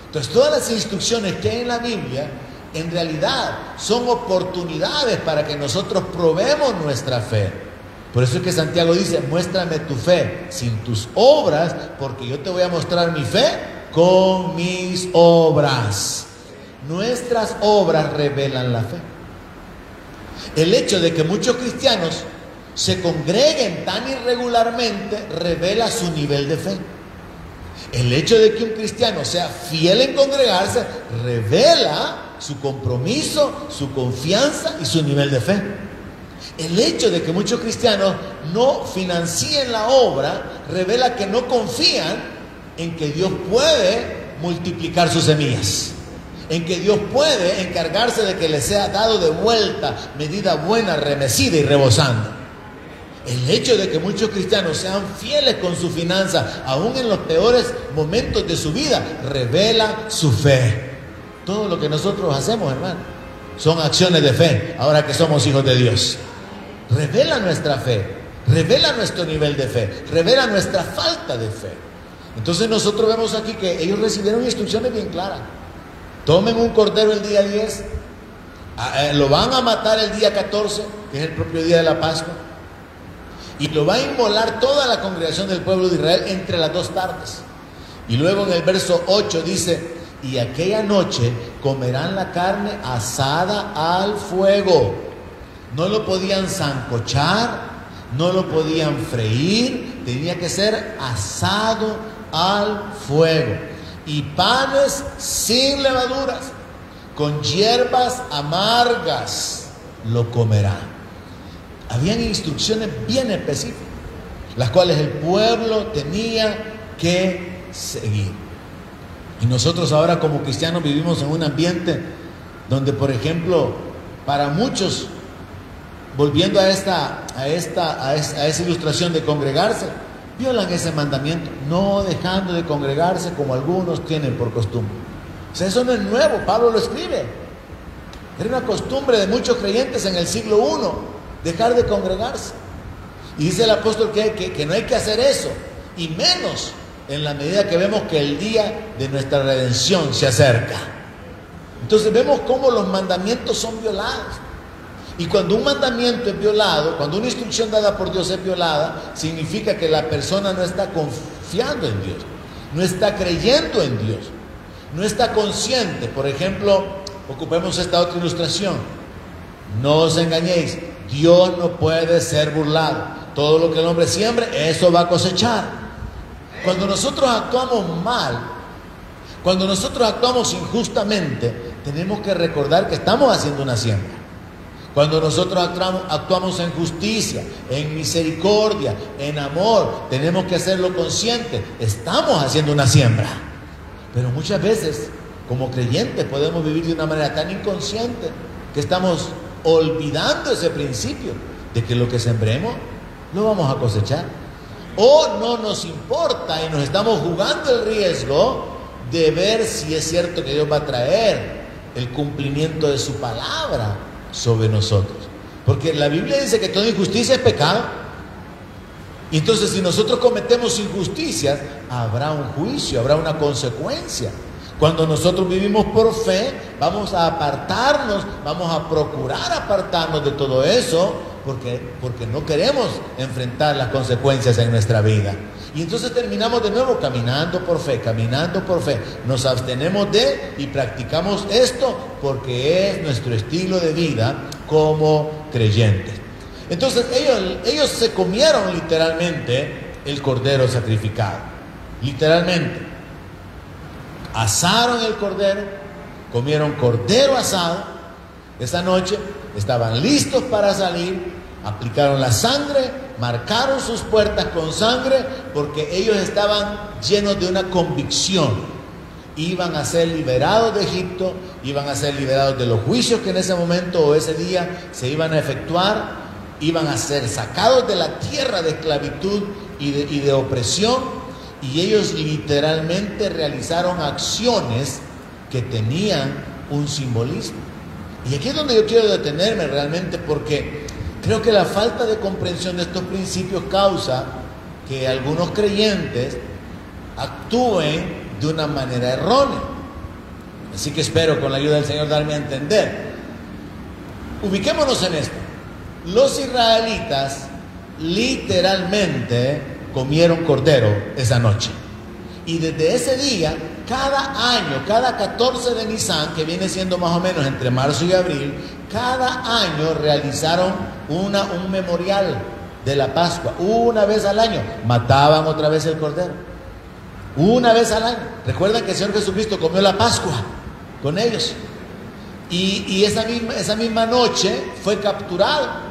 Entonces, todas las instrucciones que hay en la Biblia, en realidad, son oportunidades para que nosotros probemos nuestra fe. Por eso es que Santiago dice: muéstrame tu fe sin tus obras, porque yo te voy a mostrar mi fe con mis obras. Nuestras obras revelan la fe. El hecho de que muchos cristianos se congreguen tan irregularmente revela su nivel de fe. El hecho de que un cristiano sea fiel en congregarse revela su compromiso, su confianza y su nivel de fe. El hecho de que muchos cristianos no financien la obra revela que no confían en que Dios puede multiplicar sus semillas, en que Dios puede encargarse de que les sea dado de vuelta medida buena, remecida y rebosando. El hecho de que muchos cristianos sean fieles con su finanza, aún en los peores momentos de su vida, revela su fe. Todo lo que nosotros hacemos, hermano, son acciones de fe, ahora que somos hijos de Dios. Revela nuestra fe, revela nuestro nivel de fe, revela nuestra falta de fe. Entonces nosotros vemos aquí que ellos recibieron instrucciones bien claras. Tomen un cordero el día 10, lo van a matar el día 14, que es el propio día de la Pascua, y lo va a inmolar toda la congregación del pueblo de Israel entre las 2 tardes. Y luego en el verso 8 dice: y aquella noche comerán la carne asada al fuego. No lo podían sancochar, no lo podían freír, tenía que ser asado al fuego. Y panes sin levaduras, con hierbas amargas lo comerán. Habían instrucciones bien específicas, las cuales el pueblo tenía que seguir. Y nosotros ahora como cristianos vivimos en un ambiente donde, por ejemplo, para muchos, volviendo a esa ilustración de congregarse, violan ese mandamiento, no dejando de congregarse como algunos tienen por costumbre. O sea, eso no es nuevo, Pablo lo escribe. Era una costumbre de muchos creyentes en el siglo I, dejar de congregarse. Y dice el apóstol que no hay que hacer eso, y menos en la medida que vemos que el día de nuestra redención se acerca. Entonces vemos cómo los mandamientos son violados. Y cuando un mandamiento es violado, cuando una instrucción dada por Dios es violada, significa que la persona no está confiando en Dios, no está creyendo en Dios, no está consciente. Por ejemplo, ocupemos esta otra ilustración. No os engañéis, Dios no puede ser burlado. Todo lo que el hombre siembre, eso va a cosechar. Cuando nosotros actuamos mal, cuando nosotros actuamos injustamente, tenemos que recordar que estamos haciendo una siembra. Cuando nosotros actuamos en justicia, en misericordia, en amor, tenemos que hacerlo consciente. Estamos haciendo una siembra. Pero muchas veces, como creyentes, podemos vivir de una manera tan inconsciente que estamos olvidando ese principio de que lo que sembremos lo vamos a cosechar. O no nos importa y nos estamos jugando el riesgo de ver si es cierto que Dios va a traer el cumplimiento de su palabra sobre nosotros. Porque la Biblia dice que toda injusticia es pecado. Y entonces, si nosotros cometemos injusticias, habrá un juicio, habrá una consecuencia. Cuando nosotros vivimos por fe, vamos a apartarnos, vamos a procurar apartarnos de todo eso, porque no queremos enfrentar las consecuencias en nuestra vida. Y entonces terminamos de nuevo caminando por fe, caminando por fe. Nos abstenemos de y practicamos esto porque es nuestro estilo de vida como creyentes. Entonces ellos se comieron literalmente el cordero sacrificado. Literalmente. Asaron el cordero, comieron cordero asado. Esa noche estaban listos para salir, aplicaron la sangre, marcaron sus puertas con sangre, porque ellos estaban llenos de una convicción. Iban a ser liberados de Egipto, iban a ser liberados de los juicios que en ese momento o ese día se iban a efectuar, iban a ser sacados de la tierra de esclavitud y de opresión. Y ellos literalmente realizaron acciones que tenían un simbolismo. Y aquí es donde yo quiero detenerme realmente, porque creo que la falta de comprensión de estos principios causa que algunos creyentes actúen de una manera errónea. Así que espero con la ayuda del Señor darme a entender. Ubiquémonos en esto. Los israelitas literalmente comieron cordero esa noche. Y desde ese día, cada año, cada 14 de Nisan, que viene siendo más o menos entre marzo y abril, cada año realizaron un memorial de la Pascua. Una vez al año mataban otra vez el cordero. una vez al año. Recuerdan que el Señor Jesucristo comió la Pascua con ellos. Y esa misma noche fue capturado.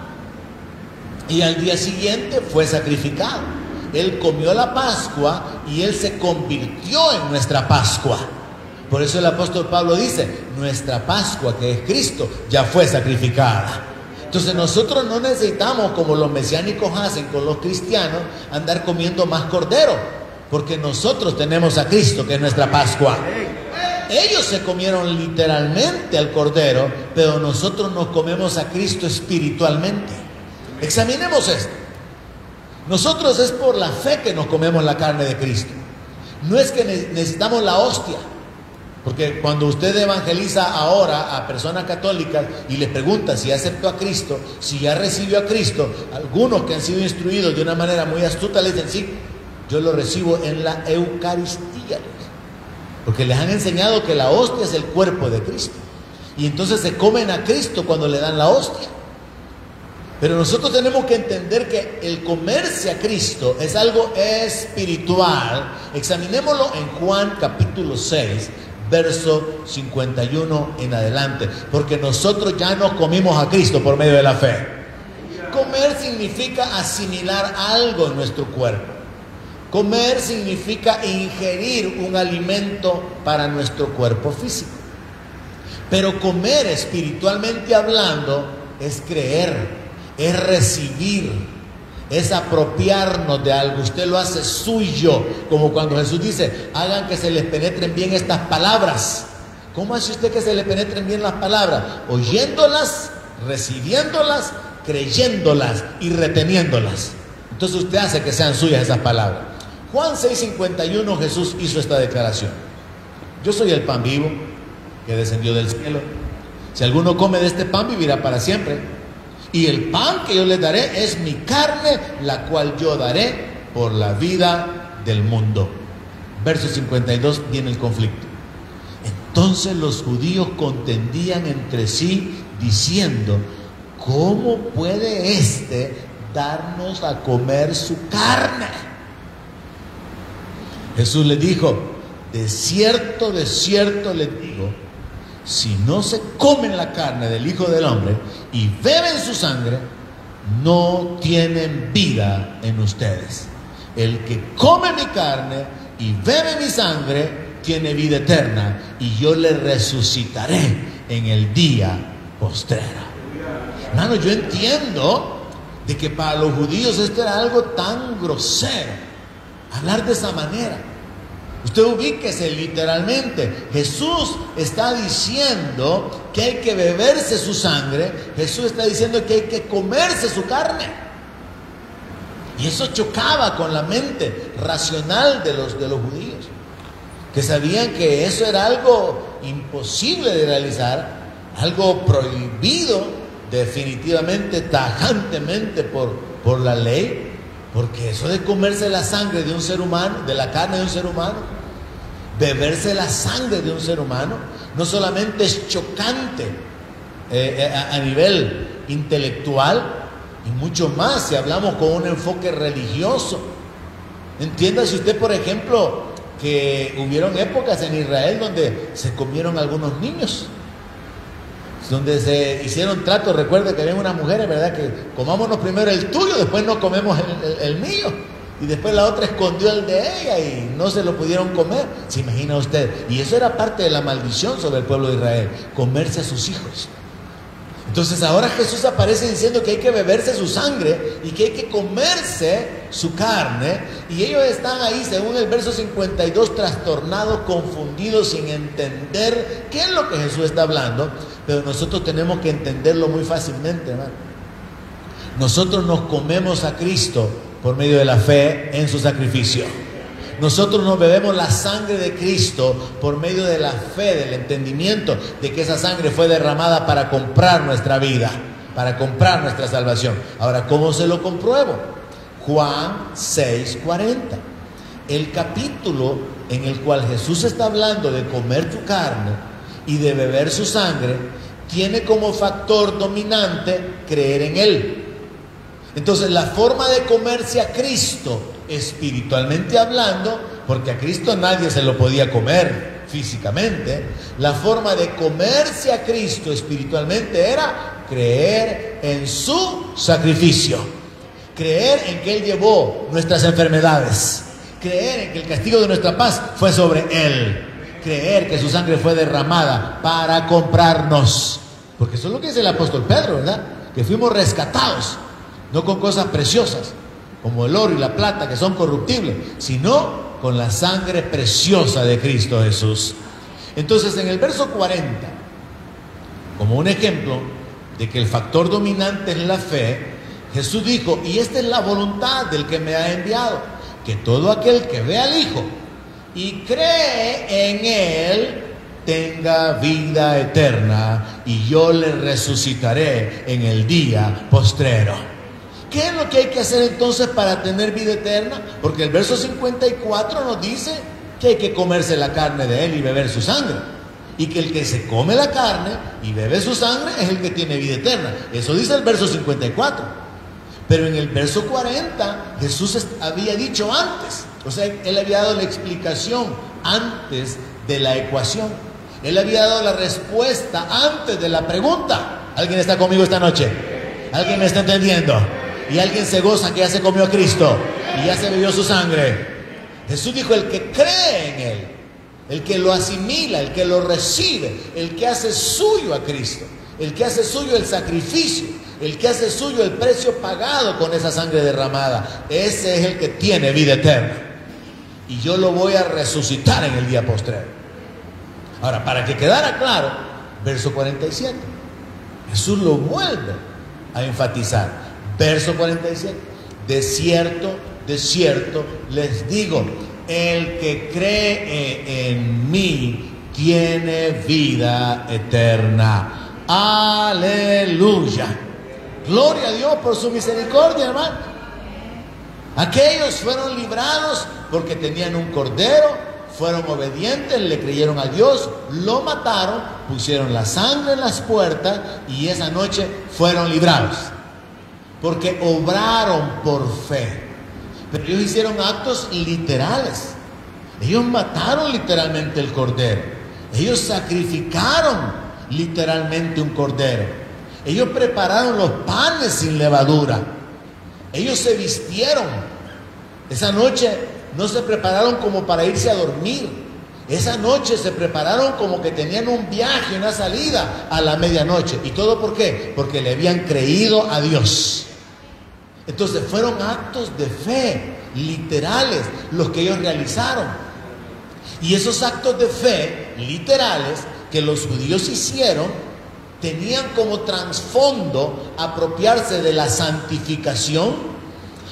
Y al día siguiente fue sacrificado. Él comió la Pascua y Él se convirtió en nuestra Pascua. Por eso el apóstol Pablo dice, nuestra Pascua, que es Cristo, ya fue sacrificada. Entonces nosotros no necesitamos, como los mesiánicos hacen con los cristianos, andar comiendo más cordero, porque nosotros tenemos a Cristo, que es nuestra Pascua. Ellos se comieron literalmente al cordero, pero nosotros nos comemos a Cristo espiritualmente. Examinemos esto. Nosotros es por la fe que nos comemos la carne de Cristo. No es que necesitamos la hostia. Porque cuando usted evangeliza ahora a personas católicas y les pregunta si aceptó a Cristo, si ya recibió a Cristo, algunos que han sido instruidos de una manera muy astuta le dicen, sí, yo lo recibo en la Eucaristía. Porque les han enseñado que la hostia es el cuerpo de Cristo. Y entonces se comen a Cristo cuando le dan la hostia. Pero nosotros tenemos que entender que el comerse a Cristo es algo espiritual. Examinémoslo en Juan capítulo 6, verso 51 en adelante. Porque nosotros ya nos comimos a Cristo por medio de la fe. Comer significa asimilar algo en nuestro cuerpo. Comer significa ingerir un alimento para nuestro cuerpo físico. Pero comer espiritualmente hablando es creer. Es recibir, es apropiarnos de algo. Usted lo hace suyo, como cuando Jesús dice, hagan que se les penetren bien estas palabras. ¿Cómo hace usted que se le penetren bien las palabras? Oyéndolas, recibiéndolas, creyéndolas y reteniéndolas. Entonces usted hace que sean suyas esas palabras. Juan 6:51, Jesús hizo esta declaración: yo soy el pan vivo que descendió del cielo. Si alguno come de este pan, vivirá para siempre. Y el pan que yo les daré es mi carne, la cual yo daré por la vida del mundo. Verso 52 viene el conflicto. Entonces los judíos contendían entre sí diciendo, ¿cómo puede éste darnos a comer su carne? Jesús les dijo, de cierto les digo, si no se comen la carne del Hijo del Hombre y beben su sangre, no tienen vida en ustedes. El que come mi carne y bebe mi sangre tiene vida eterna, y yo le resucitaré en el día postrero. Hermano, yo entiendo de que para los judíos esto era algo tan grosero, hablar de esa manera. Usted ubíquese literalmente. Jesús está diciendo que hay que beberse su sangre. Jesús está diciendo que hay que comerse su carne. Y eso chocaba con la mente racional de los judíos, que sabían que eso era algo imposible de realizar, algo prohibido definitivamente, tajantemente por la ley. Porque eso de comerse la sangre de un ser humano, de la carne de un ser humano, beberse la sangre de un ser humano, no solamente es chocante a nivel intelectual, y mucho más si hablamos con un enfoque religioso. Entiéndase usted, por ejemplo, que hubieron épocas en Israel donde se comieron algunos niños, donde se hicieron tratos. Recuerde que había unas mujeres, ¿verdad?, que comámonos primero el tuyo, después nos comemos el mío, y después la otra escondió el de ella y no se lo pudieron comer. ¿Se imagina usted? Y eso era parte de la maldición sobre el pueblo de Israel, comerse a sus hijos. Entonces ahora Jesús aparece diciendo que hay que beberse su sangre y que hay que comerse su carne, y ellos están ahí, según el verso 52, trastornados, confundidos, sin entender qué es lo que Jesús está hablando. Pero nosotros tenemos que entenderlo muy fácilmente, hermano. Nosotros nos comemos a Cristo por medio de la fe en su sacrificio. Nosotros nos bebemos la sangre de Cristo por medio de la fe, del entendimiento de que esa sangre fue derramada para comprar nuestra vida, para comprar nuestra salvación. Ahora, ¿cómo se lo compruebo? Juan 6:40, el capítulo en el cual Jesús está hablando de comer tu carne y de beber su sangre, tiene como factor dominante creer en Él. Entonces la forma de comerse a Cristo, espiritualmente hablando, porque a Cristo nadie se lo podía comer físicamente. La forma de comerse a Cristo espiritualmente era creer en su sacrificio, creer en que Él llevó nuestras enfermedades, creer en que el castigo de nuestra paz fue sobre Él, creer que su sangre fue derramada para comprarnos, porque eso es lo que dice el apóstol Pedro, ¿verdad? Que fuimos rescatados, no con cosas preciosas como el oro y la plata que son corruptibles, sino con la sangre preciosa de Cristo Jesús. Entonces, en el verso 40, como un ejemplo de que el factor dominante es la fe, Jesús dijo: y esta es la voluntad del que me ha enviado, que todo aquel que ve al Hijo y cree en Él tenga vida eterna, y yo le resucitaré en el día postrero. ¿Qué es lo que hay que hacer entonces para tener vida eterna? Porque el verso 54 nos dice que hay que comerse la carne de Él y beber su sangre, y que el que se come la carne y bebe su sangre es el que tiene vida eterna. Eso dice el verso 54. Pero en el verso 40 Jesús había dicho antes, o sea, Él había dado la explicación antes de la ecuación. Él había dado la respuesta antes de la pregunta. ¿Alguien está conmigo esta noche? ¿Alguien me está entendiendo? Y alguien se goza que ya se comió a Cristo y ya se bebió su sangre. Jesús dijo: el que cree en Él, el que lo asimila, el que lo recibe, el que hace suyo a Cristo, el que hace suyo el sacrificio, el que hace suyo el precio pagado con esa sangre derramada, ese es el que tiene vida eterna. Y yo lo voy a resucitar en el día postrero. Ahora, para que quedara claro, verso 47, Jesús lo vuelve a enfatizar. Verso 47, de cierto les digo, el que cree en mí tiene vida eterna. Aleluya. Gloria a Dios por su misericordia, hermano. Aquellos fueron librados porque tenían un cordero, fueron obedientes, le creyeron a Dios, lo mataron, pusieron la sangre en las puertas y esa noche fueron librados, porque obraron por fe. Pero ellos hicieron actos literales. Ellos mataron literalmente el cordero. Ellos sacrificaron literalmente un cordero. Ellos prepararon los panes sin levadura. Ellos se vistieron. Esa noche no se prepararon como para irse a dormir. Esa noche se prepararon como que tenían un viaje, una salida a la medianoche. ¿Y todo por qué? Porque le habían creído a Dios. Entonces fueron actos de fe literales los que ellos realizaron. Y esos actos de fe literales que los judíos hicieron tenían como trasfondo apropiarse de la santificación,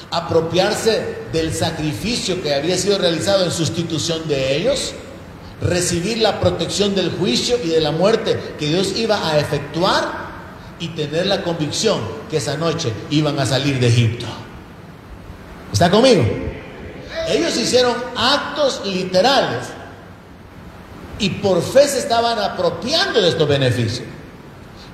apropiarse del sacrificio que había sido realizado en sustitución de ellos, recibir la protección del juicio y de la muerte que Dios iba a efectuar, y tener la convicción que esa noche iban a salir de Egipto. ¿Está conmigo? Ellos hicieron actos literales y por fe se estaban apropiando de estos beneficios.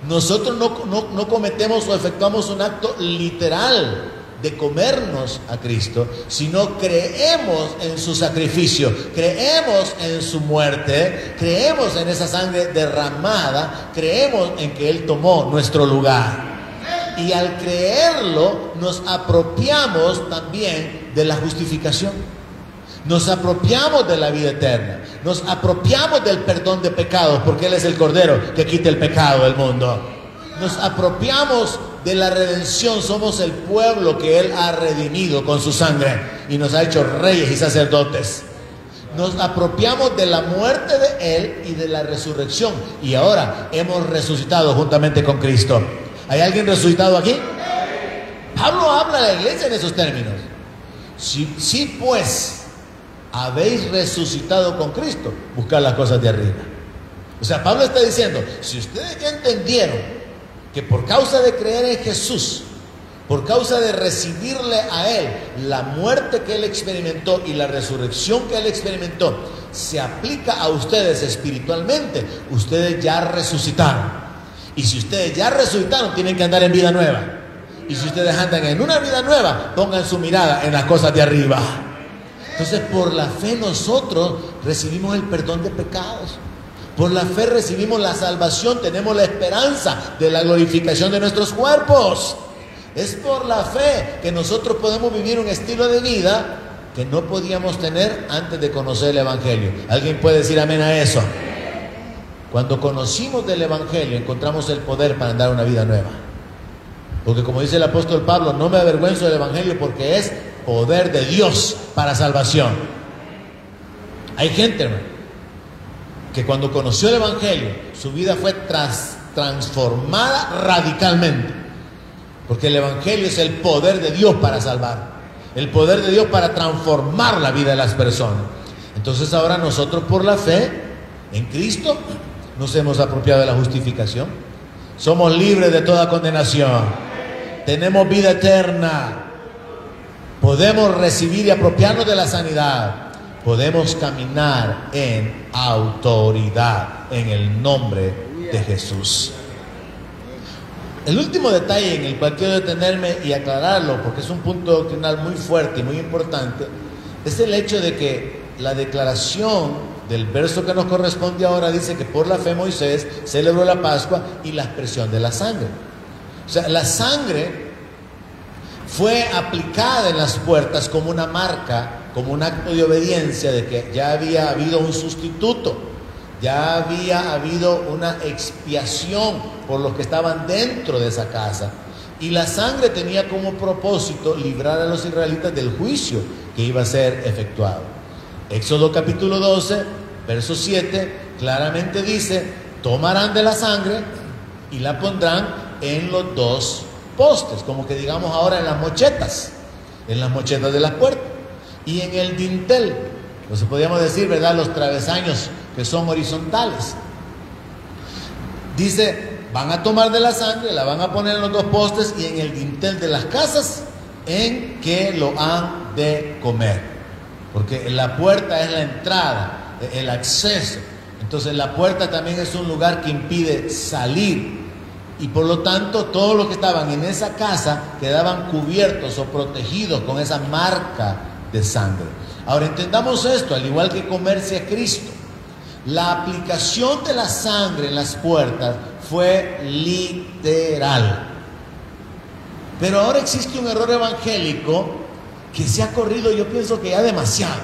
Nosotros no cometemos o efectuamos un acto literal de comernos a Cristo, sino creemos en su sacrificio, creemos en su muerte, creemos en esa sangre derramada, creemos en que Él tomó nuestro lugar. Y al creerlo, nos apropiamos también de la justificación, nos apropiamos de la vida eterna, nos apropiamos del perdón de pecados, porque Él es el Cordero que quita el pecado del mundo. Nos apropiamos de la redención, somos el pueblo que Él ha redimido con su sangre y nos ha hecho reyes y sacerdotes. Nos apropiamos de la muerte de Él y de la resurrección, y ahora hemos resucitado juntamente con Cristo. ¿Hay alguien resucitado aquí? Pablo habla a la iglesia en esos términos. Si pues habéis resucitado con Cristo, buscad las cosas de arriba. O sea, Pablo está diciendo, si ustedes ya entendieron que por causa de creer en Jesús, por causa de recibirle a Él, la muerte que Él experimentó y la resurrección que Él experimentó se aplica a ustedes espiritualmente, ustedes ya resucitaron. Y si ustedes ya resucitaron, tienen que andar en vida nueva. Y si ustedes andan en una vida nueva, pongan su mirada en las cosas de arriba. Entonces, por la fe nosotros recibimos el perdón de pecados. Por la fe recibimos la salvación, tenemos la esperanza de la glorificación de nuestros cuerpos. Es por la fe que nosotros podemos vivir un estilo de vida que no podíamos tener antes de conocer el Evangelio. ¿Alguien puede decir amén a eso? Cuando conocimos del Evangelio, encontramos el poder para andar una vida nueva. Porque como dice el apóstol Pablo, no me avergüenzo del Evangelio porque es poder de Dios para salvación. Hay gente, hermano, que cuando conoció el Evangelio, su vida fue transformada radicalmente. Porque el Evangelio es el poder de Dios para salvar. El poder de Dios para transformar la vida de las personas. Entonces ahora nosotros por la fe en Cristo nos hemos apropiado de la justificación. Somos libres de toda condenación. Tenemos vida eterna. Podemos recibir y apropiarnos de la sanidad. Podemos caminar en autoridad en el nombre de Jesús. El último detalle en el cual quiero detenerme y aclararlo, porque es un punto doctrinal muy fuerte y muy importante, es el hecho de que la declaración del verso que nos corresponde ahora dice que por la fe Moisés celebró la Pascua y la aspersión de la sangre. O sea, la sangre fue aplicada en las puertas como una marca, como un acto de obediencia de que ya había habido un sustituto. Ya había habido una expiación por los que estaban dentro de esa casa. Y la sangre tenía como propósito librar a los israelitas del juicio que iba a ser efectuado. Éxodo capítulo 12, verso 7, claramente dice: tomarán de la sangre y la pondrán en los dos postes, como que digamos ahora en las mochetas de las puertas. Y en el dintel, pues podríamos decir, ¿verdad?, los travesaños que son horizontales. Dice, van a tomar de la sangre, la van a poner en los dos postes y en el dintel de las casas en que lo han de comer. Porque la puerta es la entrada, el acceso. Entonces la puerta también es un lugar que impide salir. Y por lo tanto todos los que estaban en esa casa quedaban cubiertos o protegidos con esa marca de sangre. Ahora entendamos esto, al igual que comerse a Cristo. La aplicación de la sangre en las puertas fue literal. Pero ahora existe un error evangélico que se ha corrido, yo pienso que ya demasiado.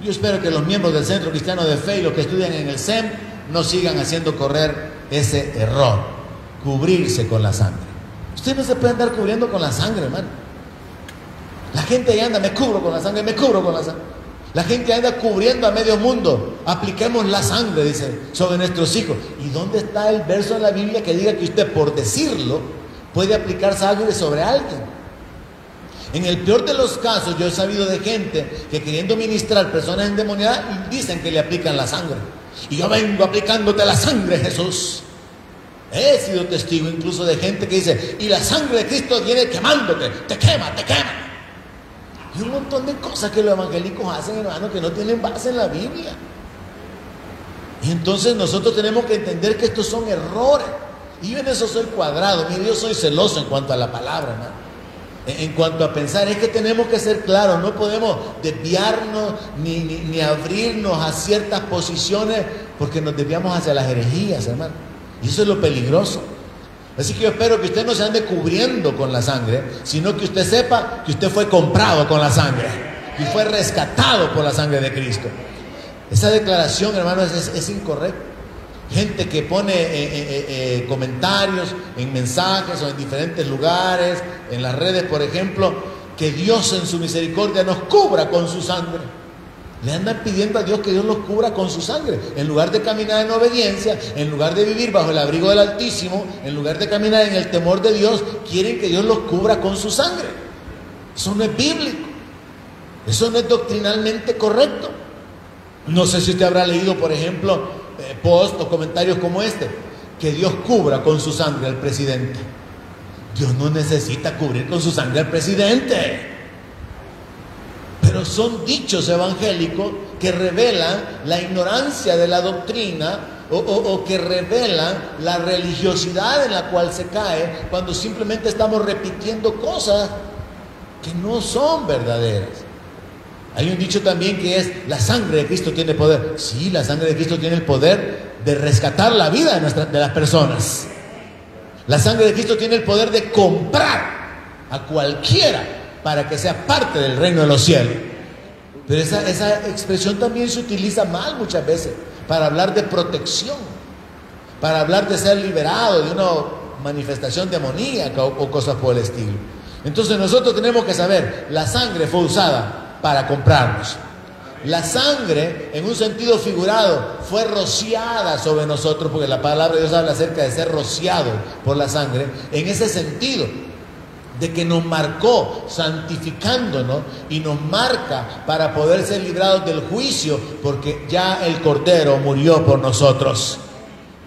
Yo espero que los miembros del Centro Cristiano de Fe y los que estudian en el CEM no sigan haciendo correr ese error: cubrirse con la sangre. Usted no se puede andar cubriendo con la sangre, hermano. La gente ya anda, me cubro con la sangre, me cubro con la sangre. La gente anda cubriendo a medio mundo. Apliquemos la sangre, dice, sobre nuestros hijos. ¿Y dónde está el verso en la Biblia que diga que usted, por decirlo, puede aplicar sangre sobre alguien? En el peor de los casos, yo he sabido de gente que, queriendo ministrar personas endemoniadas, dicen que le aplican la sangre. Y yo vengo aplicándote la sangre, Jesús. He sido testigo incluso de gente que dice, y la sangre de Cristo viene quemándote, te quema, te quema. Y un montón de cosas que los evangélicos hacen, hermano, que no tienen base en la Biblia. Y entonces nosotros tenemos que entender que estos son errores. Y yo en eso soy cuadrado. Mire, yo soy celoso en cuanto a la palabra, hermano. En cuanto a pensar, es que tenemos que ser claros. No podemos desviarnos ni abrirnos a ciertas posiciones, porque nos desviamos hacia las herejías, hermano. Y eso es lo peligroso. Así que yo espero que usted no se ande cubriendo con la sangre, sino que usted sepa que usted fue comprado con la sangre y fue rescatado por la sangre de Cristo. Esa declaración, hermanos, es incorrecta. Gente que pone comentarios en mensajes o en diferentes lugares, en las redes, por ejemplo, que Dios en su misericordia nos cubra con su sangre. Le andan pidiendo a Dios que Dios los cubra con su sangre. En lugar de caminar en obediencia, en lugar de vivir bajo el abrigo del Altísimo, en lugar de caminar en el temor de Dios, quieren que Dios los cubra con su sangre. Eso no es bíblico. Eso no es doctrinalmente correcto. No sé si usted habrá leído, por ejemplo, posts o comentarios como este: que Dios cubra con su sangre al presidente. Dios no necesita cubrir con su sangre al presidente. Pero son dichos evangélicos que revelan la ignorancia de la doctrina o que revelan la religiosidad en la cual se cae cuando simplemente estamos repitiendo cosas que no son verdaderas. Hay un dicho también que es: la sangre de Cristo tiene poder. Sí, la sangre de Cristo tiene el poder de rescatar la vida de las personas. La sangre de Cristo tiene el poder de comprar a cualquiera para que sea parte del reino de los cielos. Pero esa expresión también se utiliza mal muchas veces para hablar de protección, para hablar de ser liberado de una manifestación demoníaca o cosas por el estilo. Entonces nosotros tenemos que saber, la sangre fue usada para comprarnos. La sangre, en un sentido figurado, fue rociada sobre nosotros, porque la palabra de Dios habla acerca de ser rociado por la sangre, en ese sentido, de que nos marcó santificándonos y nos marca para poder ser librados del juicio, porque ya el Cordero murió por nosotros.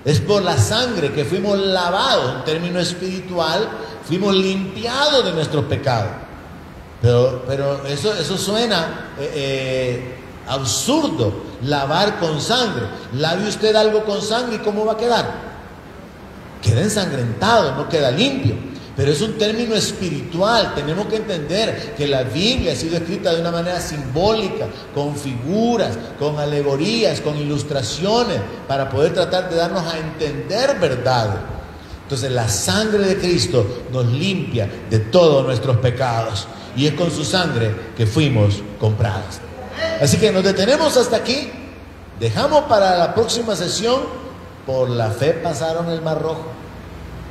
Es por la sangre que fuimos lavados, en término espiritual, fuimos limpiados de nuestros pecados. Pero eso suena absurdo, lavar con sangre. Lave usted algo con sangre y ¿cómo va a quedar? Queda ensangrentado, no queda limpio. Pero es un término espiritual. Tenemos que entender que la Biblia ha sido escrita de una manera simbólica, con figuras, con alegorías, con ilustraciones, para poder tratar de darnos a entender verdad. Entonces la sangre de Cristo nos limpia de todos nuestros pecados, y es con su sangre que fuimos comprados. Así que nos detenemos hasta aquí. Dejamos para la próxima sesión: por la fe pasaron el Mar Rojo.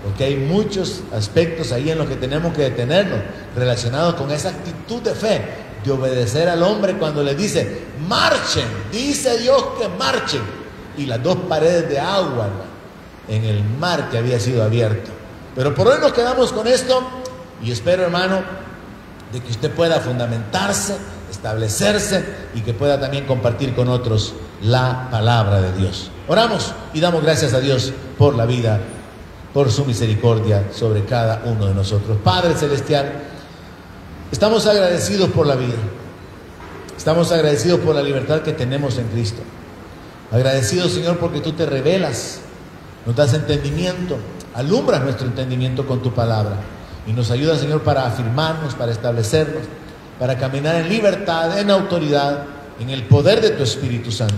Porque hay muchos aspectos ahí en los que tenemos que detenernos, relacionados con esa actitud de fe, de obedecer al hombre cuando le dice: marchen, dice Dios que marchen. Y las dos paredes de agua en el mar que había sido abierto. Pero por hoy nos quedamos con esto, y espero, hermano, de que usted pueda fundamentarse, establecerse, y que pueda también compartir con otros la palabra de Dios. Oramos y damos gracias a Dios por la vida, por su misericordia sobre cada uno de nosotros. Padre Celestial, estamos agradecidos por la vida. Estamos agradecidos por la libertad que tenemos en Cristo. Agradecidos, Señor, porque tú te revelas, nos das entendimiento, alumbras nuestro entendimiento con tu palabra, y nos ayudas, Señor, para afirmarnos, para establecernos, para caminar en libertad, en autoridad, en el poder de tu Espíritu Santo.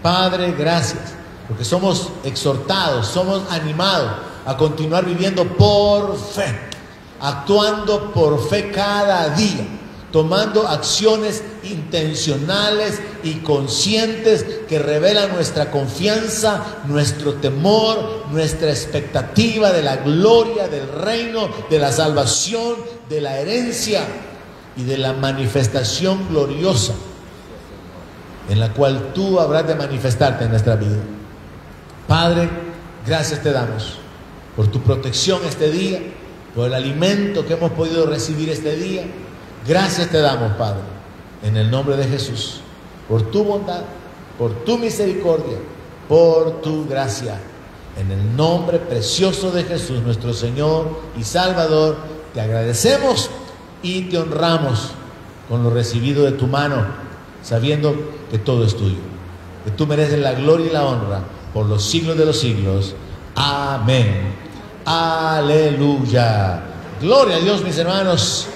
Padre, gracias, porque somos exhortados, somos animados a continuar viviendo por fe, actuando por fe cada día, tomando acciones intencionales y conscientes que revelan nuestra confianza, nuestro temor, nuestra expectativa de la gloria del reino, de la salvación, de la herencia y de la manifestación gloriosa en la cual tú habrás de manifestarte en nuestra vida. Padre, gracias te damos por tu protección este día, por el alimento que hemos podido recibir este día. Gracias te damos, Padre, en el nombre de Jesús, por tu bondad, por tu misericordia, por tu gracia. En el nombre precioso de Jesús, nuestro Señor y Salvador, te agradecemos y te honramos con lo recibido de tu mano, sabiendo que todo es tuyo, que tú mereces la gloria y la honra por los siglos de los siglos. Amén. Aleluya. Gloria a Dios, mis hermanos.